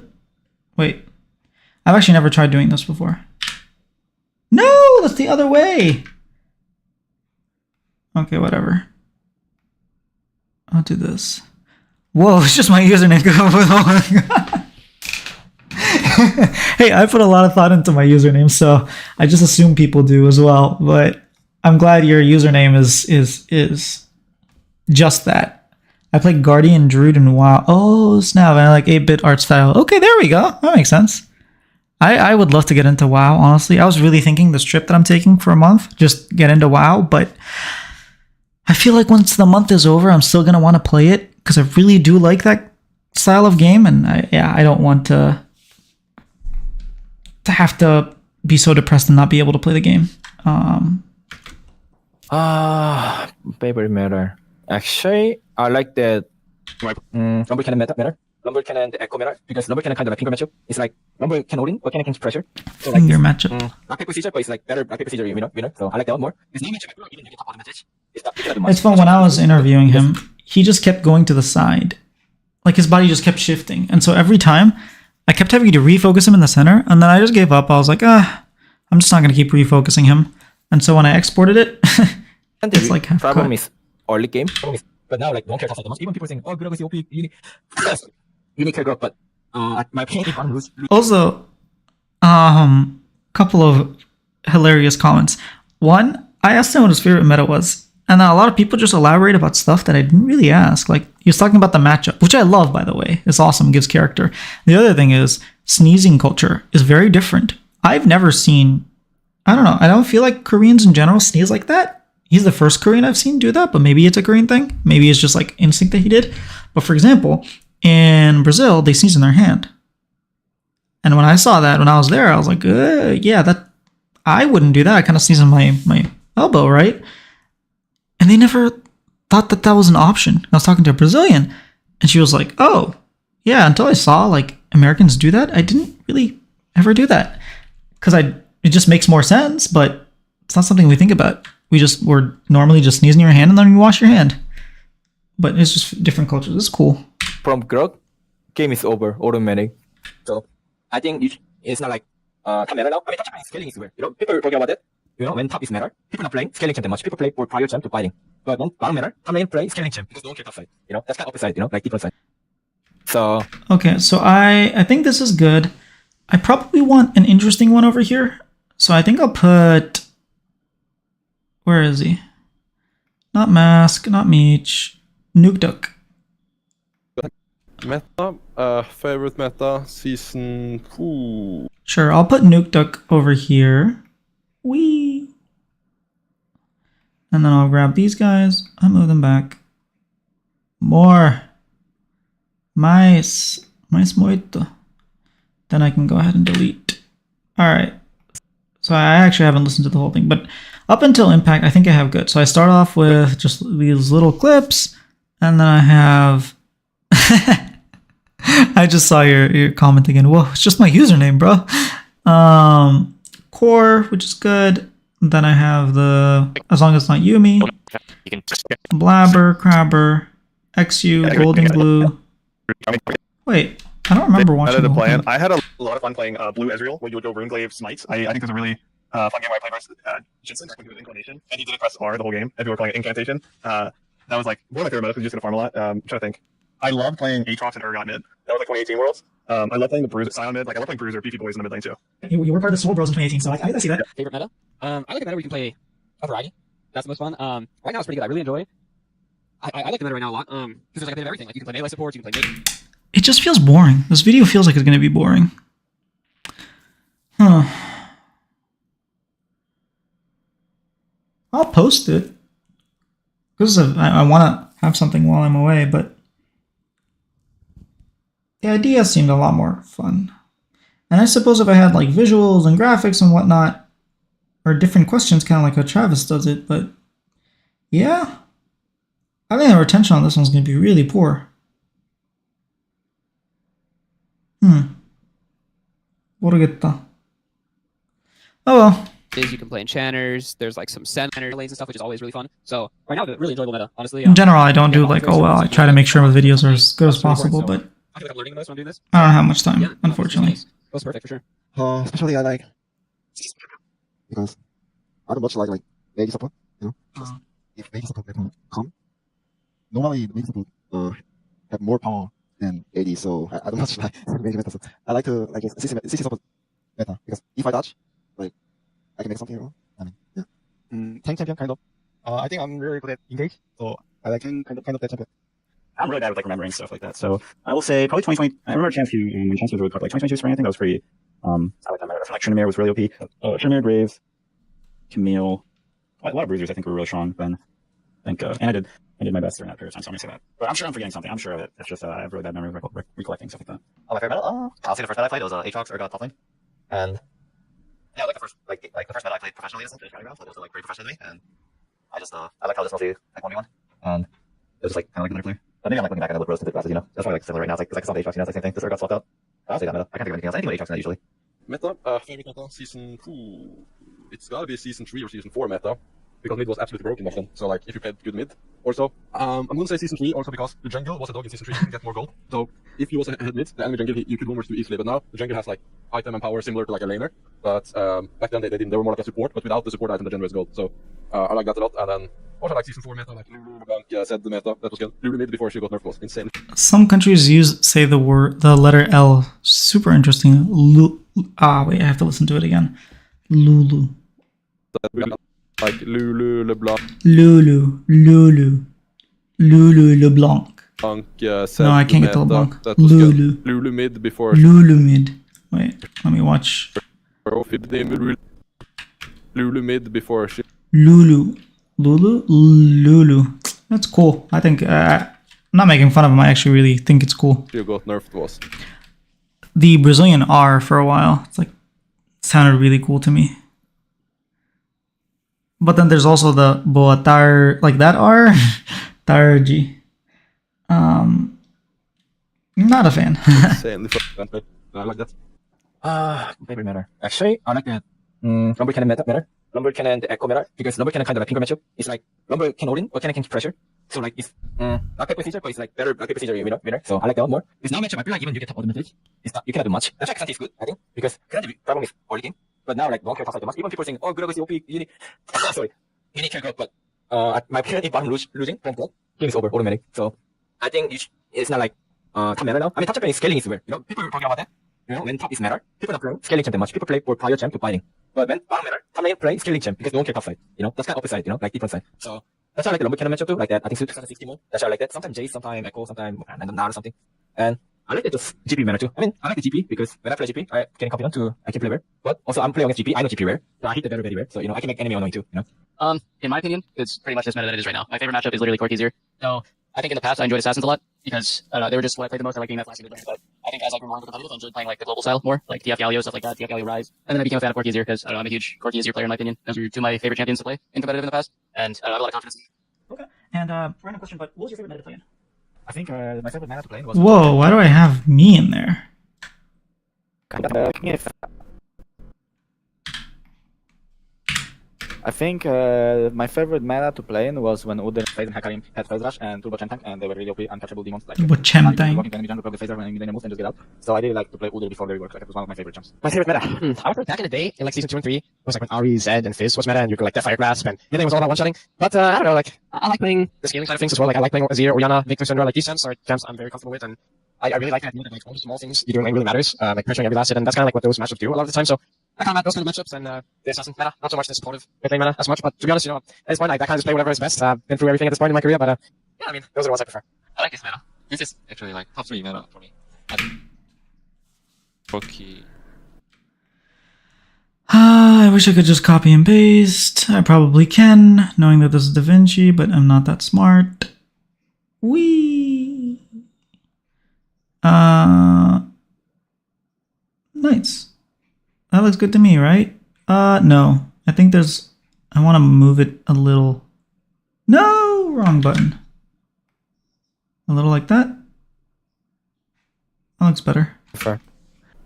Wait. I've actually never tried doing this before. No, that's the other way. Okay, whatever. I'll do this. Whoa, it's just my username. Hey, I put a lot of thought into my username, so I just assume people do as well. But I'm glad your username is just that. I play Guardian Druid and WoW. Oh snap! And I like 8-bit art style. Okay, there we go. That makes sense. I would love to get into WoW. Honestly, I was really thinking this trip that I'm taking for a month, just get into WoW, but I feel like once the month is over, I'm still gonna want to play it because I really do like that style of game, and I don't want to have to be so depressed and not be able to play the game. Favorite meta. Actually, I like that. Rumble Cannon meta. Rumble Cannon Echo meta, because Rumble Cannon kind of like finger matchup. It's like Rumble can Odin, but Cannon can pressure. So like Finger matchup. Rock paper scissors, but it's like better rock paper scissors winner. So I like that one more. It's not matchup, even if you top advantage. It's fun. When I was interviewing him, he just kept going to the side. Like his body just kept shifting. And so every time I kept having to refocus him in the center, and then I just gave up. I was like, I'm just not going to keep refocusing him. And so when I exported it, it's like half problem cut. is early game. But now like don't care that much. Even people saying, oh, good is OP, unique care growth, but my pain is on lose. Also, couple of hilarious comments. One, I asked him what his favorite meta was, and a lot of people just elaborate about stuff that I didn't really ask. Like, he was talking about the matchup, which I love, by the way. It's awesome, gives character. The other thing is, sneezing culture is very different. I've never seen, I don't know, I don't feel like Koreans in general sneeze like that. He's the first Korean I've seen do that, but maybe it's a Korean thing. Maybe it's just like instinct that he did. But for example, in Brazil, they sneeze in their hand. And when I saw that, when I was there, I was like, yeah, that I wouldn't do that. I kind of sneeze on my elbow, right? And they never thought that that was an option. I was talking to a Brazilian, and she was like, oh, yeah, until I saw like Americans do that, I didn't really ever do that. Because it just makes more sense, but it's not something we think about. we're normally just sneezing your hand and then you wash your hand. But it's just different cultures. It's cool. From Grok, game is over, automatic. So I think it's not like top matter now. I mean, top champion scaling is weird. You know, people talking about it. You know, when top is matter, people not playing scaling champ that much. People play for prior champ to fighting. But when bottom matter, top lane play scaling champ because no one care top side. You know, that's kind of opposite. You know, like different side. So okay, so I think this is good. I probably want an interesting one over here. So I think I'll put, where is he? Not Mask, not Meech, Nuke Duck. Meta, favorite meta, season. Ooh. Sure, I'll put Nuke Duck over here. Whee! And then I'll grab these guys. I'll move them back. More. Mais muito. Then I can go ahead and delete. Alright. So I actually haven't listened to the whole thing, but up until Impact, I think I have good. So I start off with just these little clips, and then I have... I just saw your comment again. Whoa, it's just my username, bro. Core, which is good. Then I have the, as long as it's not Yumi, Blabber, Crabber, XU, Golden Glue. Wait, I don't remember watching the whole thing. I had a lot of fun playing Blue Ezreal, where you would go Runeglaive Smites. I think there's a really fun game where I played versus Jensen back when he was Inclination, and he didn't press R the whole game, and we were playing Incantation. That was like one of my favorite metas because you're just going to farm a lot. I'm trying to think. I love playing Aatrox and Urgot mid. That was like 2018 Worlds. I love playing the Bruiser Scion mid. Like, I love playing Bruiser, beefy boys in the mid lane too. You were part of the Soul Bros in 2018, so I see that. Favorite meta? I like a meta where you can play a variety. That's the most fun. Right now it's pretty good. I really enjoy. I like the meta right now a lot. Because there's like a bit of everything. Like you can play melee support, you can play mid. It just feels boring. This video feels like it's going to be boring. Huh. I'll post it. Because I want to have something while I'm away, but the idea seemed a lot more fun. And I suppose if I had like visuals and graphics and whatnot, or different questions, kind of like how Travis does it, but yeah, I think the retention on this one's going to be really poor. Morugetto. Oh well. You can play enchanters. There's like some center lanes and stuff, which is always really fun. So right now, really enjoyable meta, honestly. In general, I don't do like, oh well, I try to make sure my videos are as good as possible, but I feel like I'm learning the most when I'm doing this. I don't have much time, unfortunately. That was perfect for sure. Especially I like because I don't much like lady support, you know. Just if lady support can come, normally lady support have more power than AD, so I don't much like lady meta. So I like to like CC support better because if I dodge, like I can make something wrong. I mean, yeah. Tank champion kind of. I think I'm really good at engage, so I like kind of that champion. I'm really bad with like remembering stuff like that. So I will say probably 2020. I remember Chance when Chance was really popular. Like 2022 spring, I think that was pretty. I like that meta. I feel like Trinamere was really OP. Trinamere, Graves, Camille, a lot of bruisers I think were really strong then. I think, and I did my best during that period of time, so I'm gonna say that. But I'm sure I'm forgetting something. I'm sure of it. It's just I have really bad memory of recollecting stuff like that. Oh, my favorite meta? I'll say the first meta I played was Aatrox, Urgot, top lane. And yeah, like the first meta I played professionally as a Battlegrounds, so it was like pretty professional to me, and I just I like how this mostly like 1v1, and it was just like kind of like another player. I think I'm like looking back at the Rose did classes, you know. That's probably like similar right now. It's like some Aatrox, you know, it's like same thing. This Urgot swapped out. I'll say that meta. I can't think of anything else. Anything with Aatrox in that usually. Meta, favorite meta, season 2. It's gotta be season 3 or season 4 meta. Because mid was absolutely broken back then. So like if you played good mid or so. I'm gonna say season 3 also because the jungle was a dog in season 3, you can get more gold. So if you was ahead mid, the enemy jungle you could boomers too easily, but now the jungle has like item and power similar to like a laner. But back then they didn't, they were more like a support, but without the support item the jungle is gold. So I like that a lot. And then also like season 4 meta, like Lulu LeBlanc said the meta, that was good. Lulu mid before she got nerfed was insane. Some countries say the letter L. Super interesting. Wait, I have to listen to it again. Lulu. Like Lulu LeBlanc. Lulu LeBlanc. No, I can't get the LeBlanc. Lulu. Lulu mid before. Lulu mid. Wait, let me watch. Lulu mid before she. Lulu. That's cool. I think I'm not making fun of him. I actually really think it's cool. She got nerfed was. The Brazilian R for a while. It's like sounded really cool to me. But then there's also the Boatar, like that R, Tarji. Not a fan. I like that. Favorite meta. Actually, I like that. Rumble Cannon meta better. Lumber Cannon and the Echo meta because Lumber Cannon kind of like finger matchup. It's like Lumber can Odin or Cannon can pressure. So like it's Black Paper Procedure, but it's like better Black Paper Procedure winner. So I like that one more. It's now matchup. I feel like even you get top ultimate, it's not, you cannot do much. That's why Xanthi is good, I think, because Xanthi problem is early game. But now like don't care top side too much. Even people saying, oh, Gurago is OP, you need sorry, you need care, but my opinion, if bottom losing from God, game is over automatic. So I think it's not like top meta now. I mean, top champion scaling is weird. You know, people are talking about that. You know, when top is matter, people don't play scaling champ that much. People play for prior champ to fighting. But when bottom matter, top lane play scaling champ because no one care top side. You know, that's kind of opposite. You know, like different side. So that's why I like the Lumber Cannon matchup too, like that. I think 2016 more. That's why I like that. Sometimes Jace, sometimes Echo, sometimes Nara or something. And I like the just GP meta too. I mean, I like the GP because when I play GP, I get confident to I can play rare. But also I'm playing against GP. I know GP rare, so I hit the very rare. So you know, I can make enemy annoying too. You know. In my opinion, it's pretty much this meta that it is right now. My favorite matchup is literally Corki Zero. So I think in the past I enjoyed Assassins a lot because they were just what I played the most. I like being that flashy mid-range, but I think as I grew more into competitive, I enjoyed playing like the global style more, like TF Galio, stuff like that, TF Galio Rise. And then I became a fan of Corki Zero because I don't know, I'm a huge Corki Zero player in my opinion. Those were two of my favorite champions to play in competitive in the past, and I have a lot of confidence. Okay. And random question, but what was your favorite meta to play in? I think my favorite meta to play was. Whoa, why do I have me in there? I think my favorite meta to play in was when Odin played in Hakarim had Phase Rush and Turbo Chen Tank, and they were really OP, untouchable demons. Like What Chen Tank? Walking to enemy jungle, proc the phaser when enemy moves, and just get out. So I really like to play Odin before they work. Like it was one of my favorite champs. My favorite meta. I would say back in the day, in like season 2 and 3, it was like when Ari, Zed, and Fizz was meta, and you could like that Fire Grasp, and everything was all about one-shotting. But I don't know, like I like playing the scaling side of things as well. Like I like playing Azir, Orianna, Victor, Syndra. Like these champs are champs I'm very comfortable with, and I really like that idea that like all the small things you do in lane really matters. Like pressuring every last hit, and that's kind of like what those matchups do a lot of the time. So I kind of like those kind of matchups, and the assassin meta, not so much the supportive mid lane meta as much. But to be honest, you know, at this point, like, I kind of just play whatever is best. I've been through everything at this point in my career, but yeah, I mean, those are the ones I prefer. I like this meta. This is actually like top 3 meta for me. Okay. I wish I could just copy and paste. I probably can, knowing that this is Da Vinci, but I'm not that smart. Whee! Nice. That looks good to me, right? No. I think there's... I want to move it a little... No! Wrong button. A little like that. That looks better.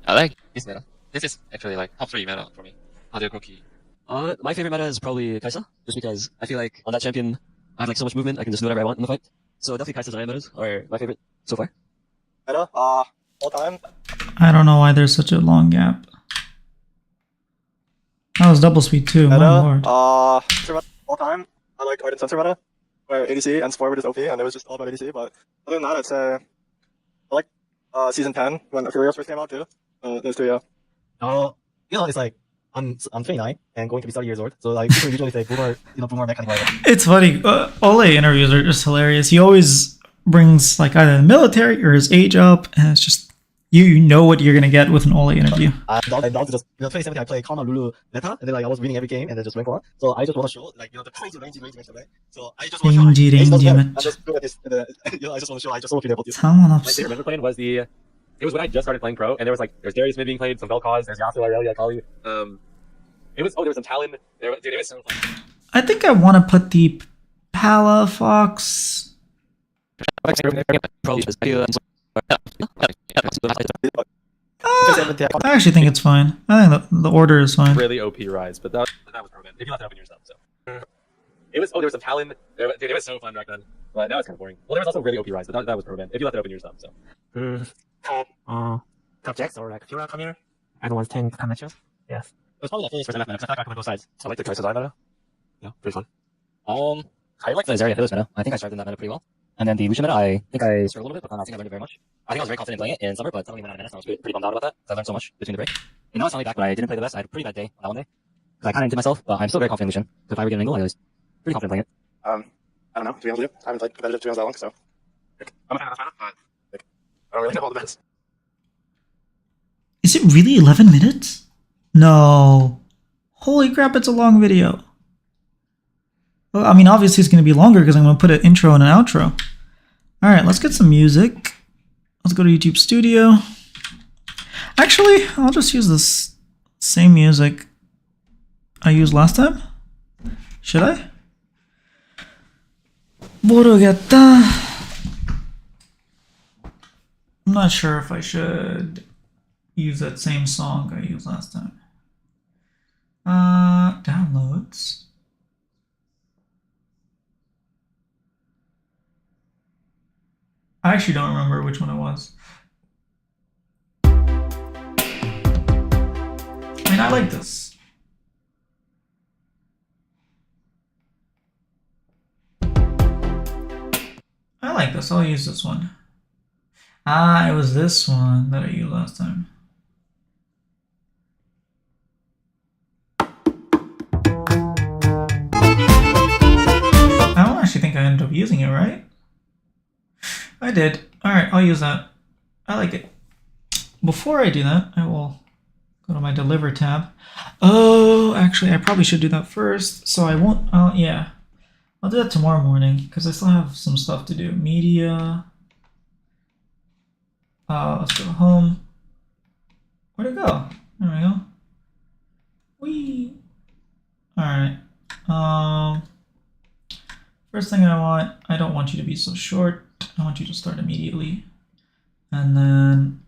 I like this meta. This is actually like top 3 meta for me. Other cookie. My favorite meta is probably Kai'Sa, just because I feel like on that champion, I have like so much movement, I can just do whatever I want in the fight. So definitely Kai'Sa's Iron metas are my favorite so far. Meta, all time. I don't know why there's such a long gap. That was double speed too, my lord. All time. I like Ardent Sensor meta, where ADC and Spore were just OP, and it was just all about ADC. But other than that, I'd say I like season 10 when Furious first came out too. Those two, yeah. You know, it's like I'm 29 and going to be 30 years old, so like people usually say boomer, boomer mechanic. It's funny. Ole interviews are just hilarious. He always brings like either the military or his age up, and it's just you know what you're gonna get with an Ole interview. I'm down to just 2017 I played Karma Lulu meta, and then like I was winning every game, and then just went for it. So I just want to show like the crazy rangy match today. So I just want to show. I'm just good at this. I just want to show. I just want to be able to. My favorite meta playing was the. It was when I just started playing pro, and there's Darius mid being played, some Vel'Koz, there's Yasuo, Irelia, Akali. There was some Talon. Dude, it was so fun. I think I want to put the Palafox. I actually think it's fine. I think the order is fine. Really OP rise, but that was pro if you left it open yourself. So it was. Oh, there was some Talon. Dude, it was so fun back then. But now it's kind of boring. Well, there was also really OP rise, but that was pro if you left it open yourself. So. Top Jax or like Fiora come here. Everyone's 10 matches. Yes. It was probably the first meta, because I feel like I could win both sides. I like the Kai'Sa meta. Yeah, pretty fun. I like the Zarya Phyllis meta. I think I started in that meta pretty well. And then the Lucian meta, I think I struggled a little bit, but I think I learned it very much. I think I was very confident playing it in summer, but suddenly went out of minutes, and I was pretty bummed out about that. I learned so much between the break. And now it's finally back, but I didn't play the best. I had a pretty bad day on that one day. Because I kind of did myself, but I'm still very confident in Lucian. If I were getting an angle, I was pretty confident playing it. I don't know, to be honest with you. I haven't played competitive to be honest that long, so I'm a fan of that meta, but I don't really know all the best. Is it really 11 minutes? No. Holy crap, it's a long video. Well, I mean, obviously it's going to be longer because I'm going to put an intro and an outro. Alright, let's get some music. Let's go to YouTube Studio. Actually, I'll just use this same music I used last time. Should I? 모르겠다. I'm not sure if I should use that same song I used last time. downloads. I actually don't remember which one it was. I mean, I like this. I like this. I'll use this one. Ah, it was this one that I used last time. I don't actually think I ended up using it, right? I did. Alright, I'll use that. I like it. Before I do that, I will go to my Deliver tab. Oh, actually, I probably should do that first. So I won't, yeah. I'll do that tomorrow morning because I still have some stuff to do. Media. Let's go home. Where'd it go? There we go. Whee! Alright. First thing I don't want you to be so short. I want you to start immediately. And then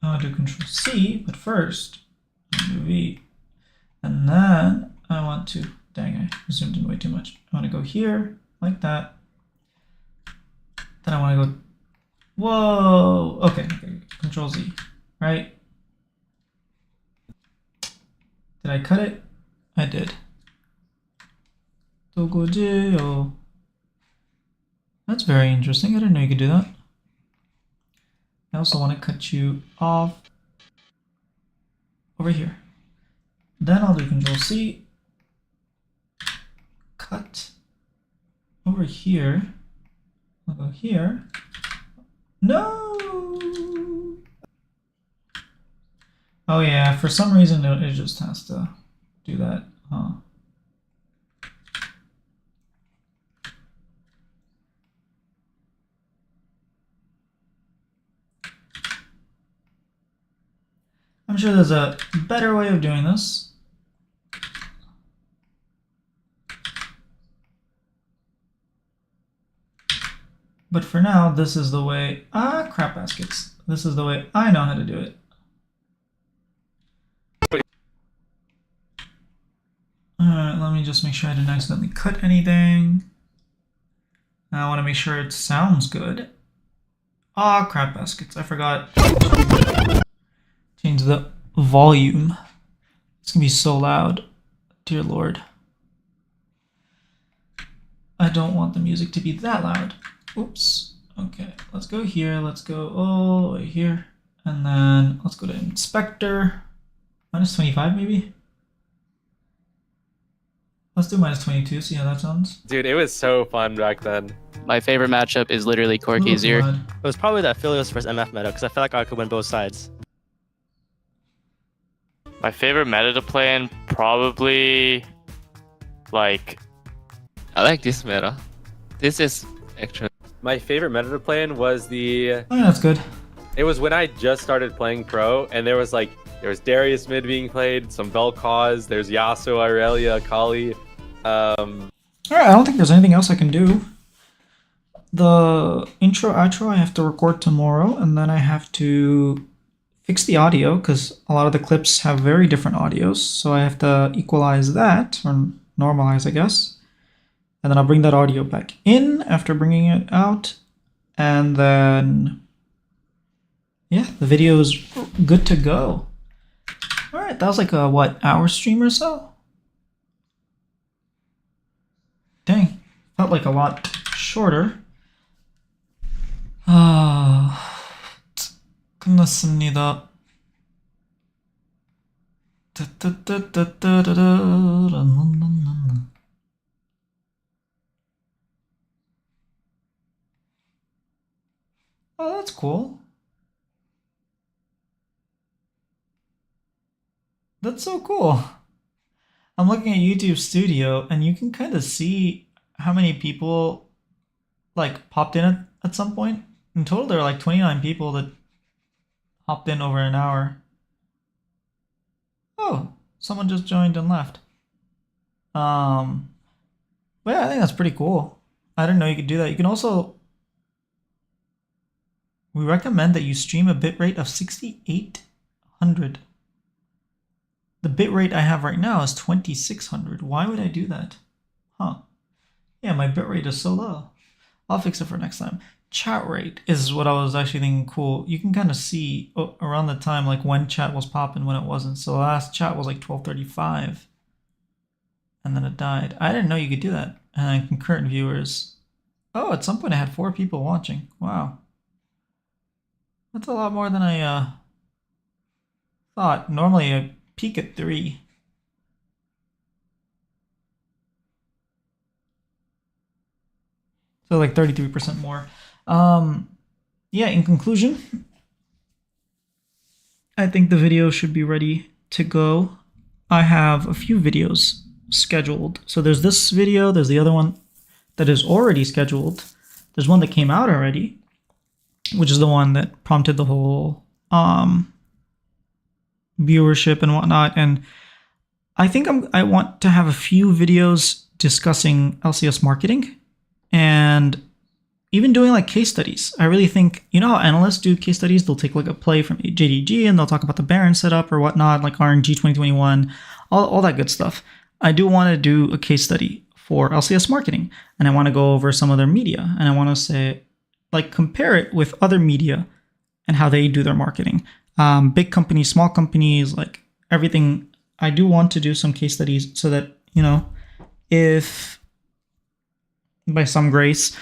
I'll do Control C, but first I'll do V. And then I want to, dang, I zoomed in way too much. I want to go here, like that. Then I want to go, whoa, okay, Control Z, right? Did I cut it? I did. That's very interesting. I didn't know you could do that. I also want to cut you off over here. Then I'll do Control C. Cut over here. I'll go here. No! Oh yeah, for some reason it just has to do that, huh? I'm sure there's a better way of doing this. But for now, this is the way, crap baskets. This is the way I know how to do it. Alright, let me just make sure I didn't accidentally cut anything. I want to make sure it sounds good. Crap baskets, I forgot. Change the volume. It's gonna be so loud. Dear Lord. I don't want the music to be that loud. Oops. Okay, let's go here. Let's go all the way here. And then let's go to inspector. -25 maybe? Let's do -22, see how that sounds. Dude, it was so fun back then. My favorite matchup is literally Corki Azir. It was probably that Philios versus MF meta because I feel like I could win both sides. My favorite meta to play in, probably, like, I like this meta. This is actually My favorite meta to play in was the... Oh, yeah, that's good. It was when I just started playing pro, and there was Darius mid being played, some Vel'Koz, there's Yasuo, Irelia, Kali. Alright, I don't think there's anything else I can do. The intro, outro I have to record tomorrow, and then I have to fix the audio, because a lot of the clips have very different audios, so I have to equalize that, or normalize, I guess. And then I'll bring that audio back in after bringing it out, and then... yeah, the video is good to go. Alright, that was like a, what, hour stream or so? Dang, felt like a lot shorter. 끝났습니다. Oh, that's cool. That's so cool. I'm looking at YouTube Studio, and you can kind of see how many people like popped in at some point. In total, there are like 29 people that hopped in over an hour. Oh, someone just joined and left. But yeah, I think that's pretty cool. I didn't know you could do that. You can also... we recommend that you stream a bitrate of 6800. The bitrate I have right now is 2600. Why would I do that? Huh. Yeah, my bitrate is so low. I'll fix it for next time. Chat rate is what I was actually thinking cool. You can kind of see around the time like when chat was popping, when it wasn't. So the last chat was like 1235. And then it died. I didn't know you could do that. And then concurrent viewers. Oh, at some point I had 4 people watching. Wow. That's a lot more than I thought. Normally I peak at 3. So like 33% more. Yeah, in conclusion, I think the video should be ready to go. I have a few videos scheduled. So there's this video, there's the other one that is already scheduled. There's one that came out already, which is the one that prompted the whole viewership and whatnot. And I think I want to have a few videos discussing LCS marketing and even doing like case studies. I really think, you know how analysts do case studies? They'll take like a play from JDG and they'll talk about the Baron setup or whatnot, like RNG 2021, all that good stuff. I do want to do a case study for LCS marketing, and I want to go over some of their media, and I want to say, like, compare it with other media and how they do their marketing. Big companies, small companies, like everything. I do want to do some case studies so that, you know, if by some grace,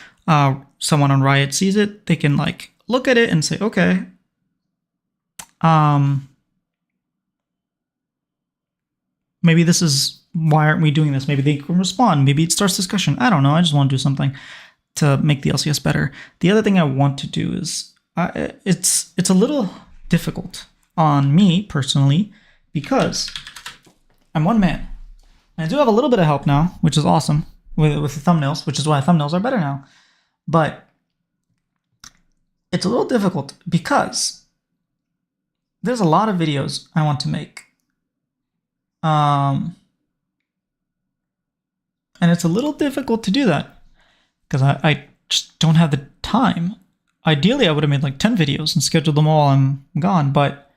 someone on Riot sees it, they can like look at it and say, okay, maybe this is, why aren't we doing this? Maybe they can respond. Maybe it starts discussion. I don't know. I just want to do something to make the LCS better. The other thing I want to do is, it's a little difficult on me personally because I'm one man. I do have a little bit of help now, which is awesome with the thumbnails, which is why thumbnails are better now. But it's a little difficult because there's a lot of videos I want to make. And it's a little difficult to do that because I just don't have the time. Ideally, I would have made like 10 videos and scheduled them all and I'm gone, but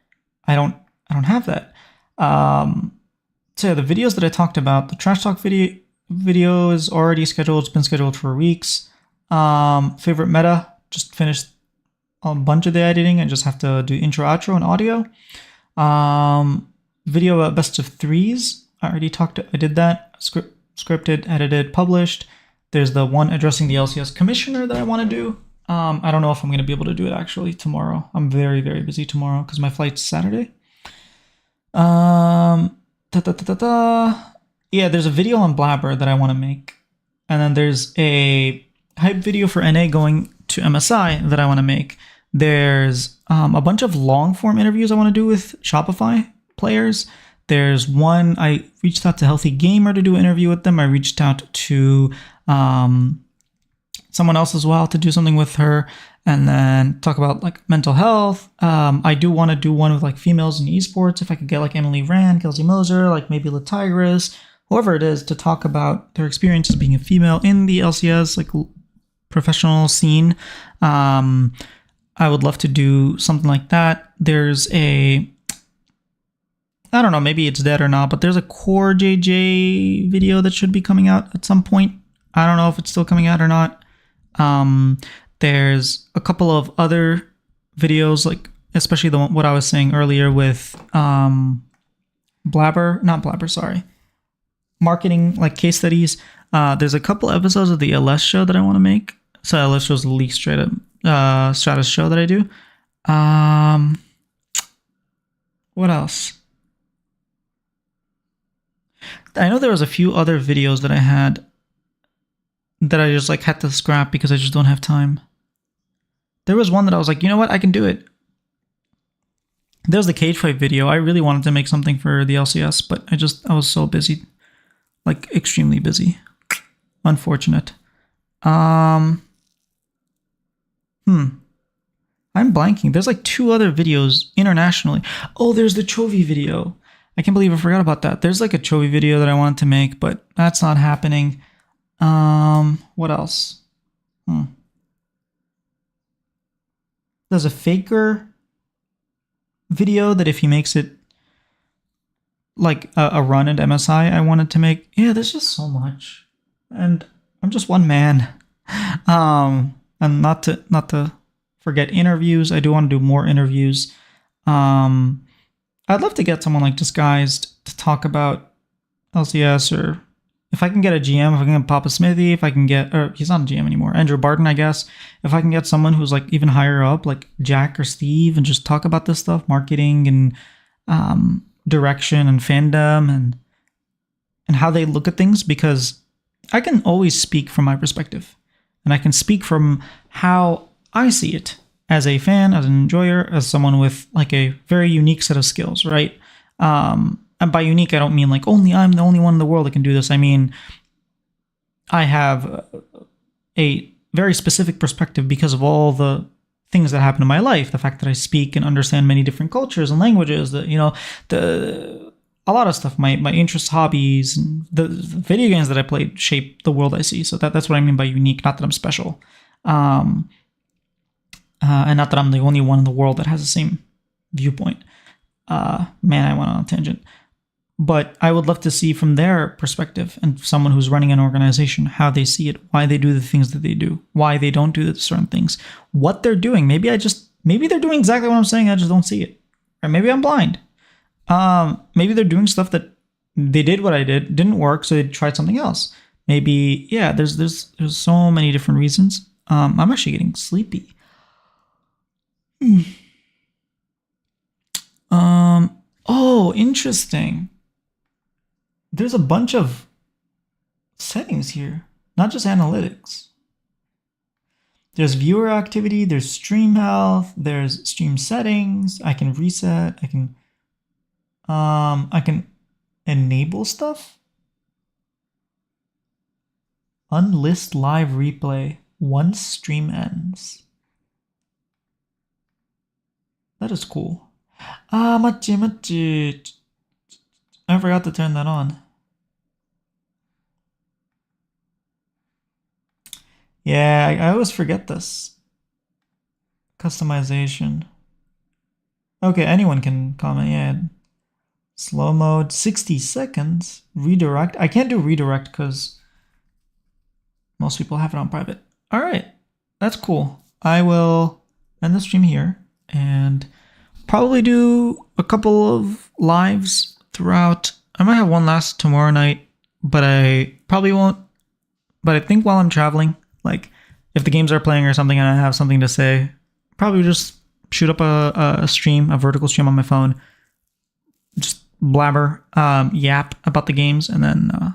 I don't have that. So yeah, the videos that I talked about, the trash talk video is already scheduled. It's been scheduled for weeks. Favorite meta, just finished a bunch of the editing. I just have to do intro, outro, and audio. Video about best of threes. I did that. Scripted, edited, published. There's the one addressing the LCS commissioner that I want to do. I don't know if I'm going to be able to do it actually tomorrow. I'm very, very busy tomorrow because my flight's Saturday. Yeah, there's a video on Blabber that I want to make. And then there's a hype video for NA going to MSI that I want to make. There's a bunch of long form interviews I want to do with Shopify players. There's one, I reached out to Healthy Gamer to do an interview with them. I reached out to someone else as well to do something with her and then talk about like mental health. I do want to do one with like females in esports. If I could get like Emily Rand, Kelsey Moser, like maybe La Tigress, whoever it is, to talk about their experiences being a female in the LCS, like professional scene. I would love to do something like that. There's I don't know, maybe it's dead or not, but there's a Core JJ video that should be coming out at some point. I don't know if it's still coming out or not. There's a couple of other videos, like especially the one, what I was saying earlier with marketing, like case studies. There's a couple episodes of the LS show that I want to make. So LS show's the League Stratus show that I do. What else? I know there was a few other videos that I had that I just like had to scrap because I just don't have time. There was one that I was like, you know what, I can do it. There's the cage fight video. I really wanted to make something for the LCS, but I was so busy, like extremely busy. Unfortunate. I'm blanking. There's like 2 other videos internationally. Oh, there's the Chovy video. I can't believe I forgot about that. There's like a Chovy video that I wanted to make, but that's not happening. What else? There's a Faker video that if he makes it like a run at MSI I wanted to make. Yeah, there's just so much, and I'm just one man. And not to forget interviews. I do want to do more interviews. I'd love to get someone like Disguised to talk about LCS, or if I can get a GM, if I can get Papa Smithy, if I can get, or he's not a GM anymore, Andrew Barton, I guess. If I can get someone who's like even higher up, like Jack or Steve, and just talk about this stuff, marketing and direction and fandom and how they look at things, because I can always speak from my perspective, and I can speak from how I see it as a fan, as an enjoyer, as someone with like a very unique set of skills, right? And by unique, I don't mean like only I'm the only one in the world that can do this. I mean, I have a very specific perspective because of all the things that happen in my life. The fact that I speak and understand many different cultures and languages, that, you know, a lot of stuff, my interests, hobbies, and the video games that I played shape the world I see. So that's what I mean by unique, not that I'm special. And not that I'm the only one in the world that has the same viewpoint. Man, I went on a tangent. But I would love to see from their perspective, and someone who's running an organization, how they see it, why they do the things that they do, why they don't do certain things, what they're doing. Maybe they're doing exactly what I'm saying, I just don't see it. Or maybe I'm blind. Maybe they're doing stuff that they did what I did, didn't work, so they tried something else. Maybe, yeah, there's so many different reasons. I'm actually getting sleepy. Oh, interesting. There's a bunch of settings here, not just analytics. There's viewer activity, there's stream health, there's stream settings. I can reset, I can enable stuff. Unlist live replay once stream ends. That is cool. Machi. I forgot to turn that on. Yeah, I always forget this. Customization. Okay, anyone can comment. Yeah. Slow mode, 60 seconds. Redirect. I can't do redirect because most people have it on private. All right, that's cool. I will end the stream here and probably do a couple of lives throughout. I might have one last tomorrow night, but I probably won't. But I think while I'm traveling, like if the games are playing or something and I have something to say, probably just shoot up a stream, a vertical stream on my phone, just blabber, yap about the games, and then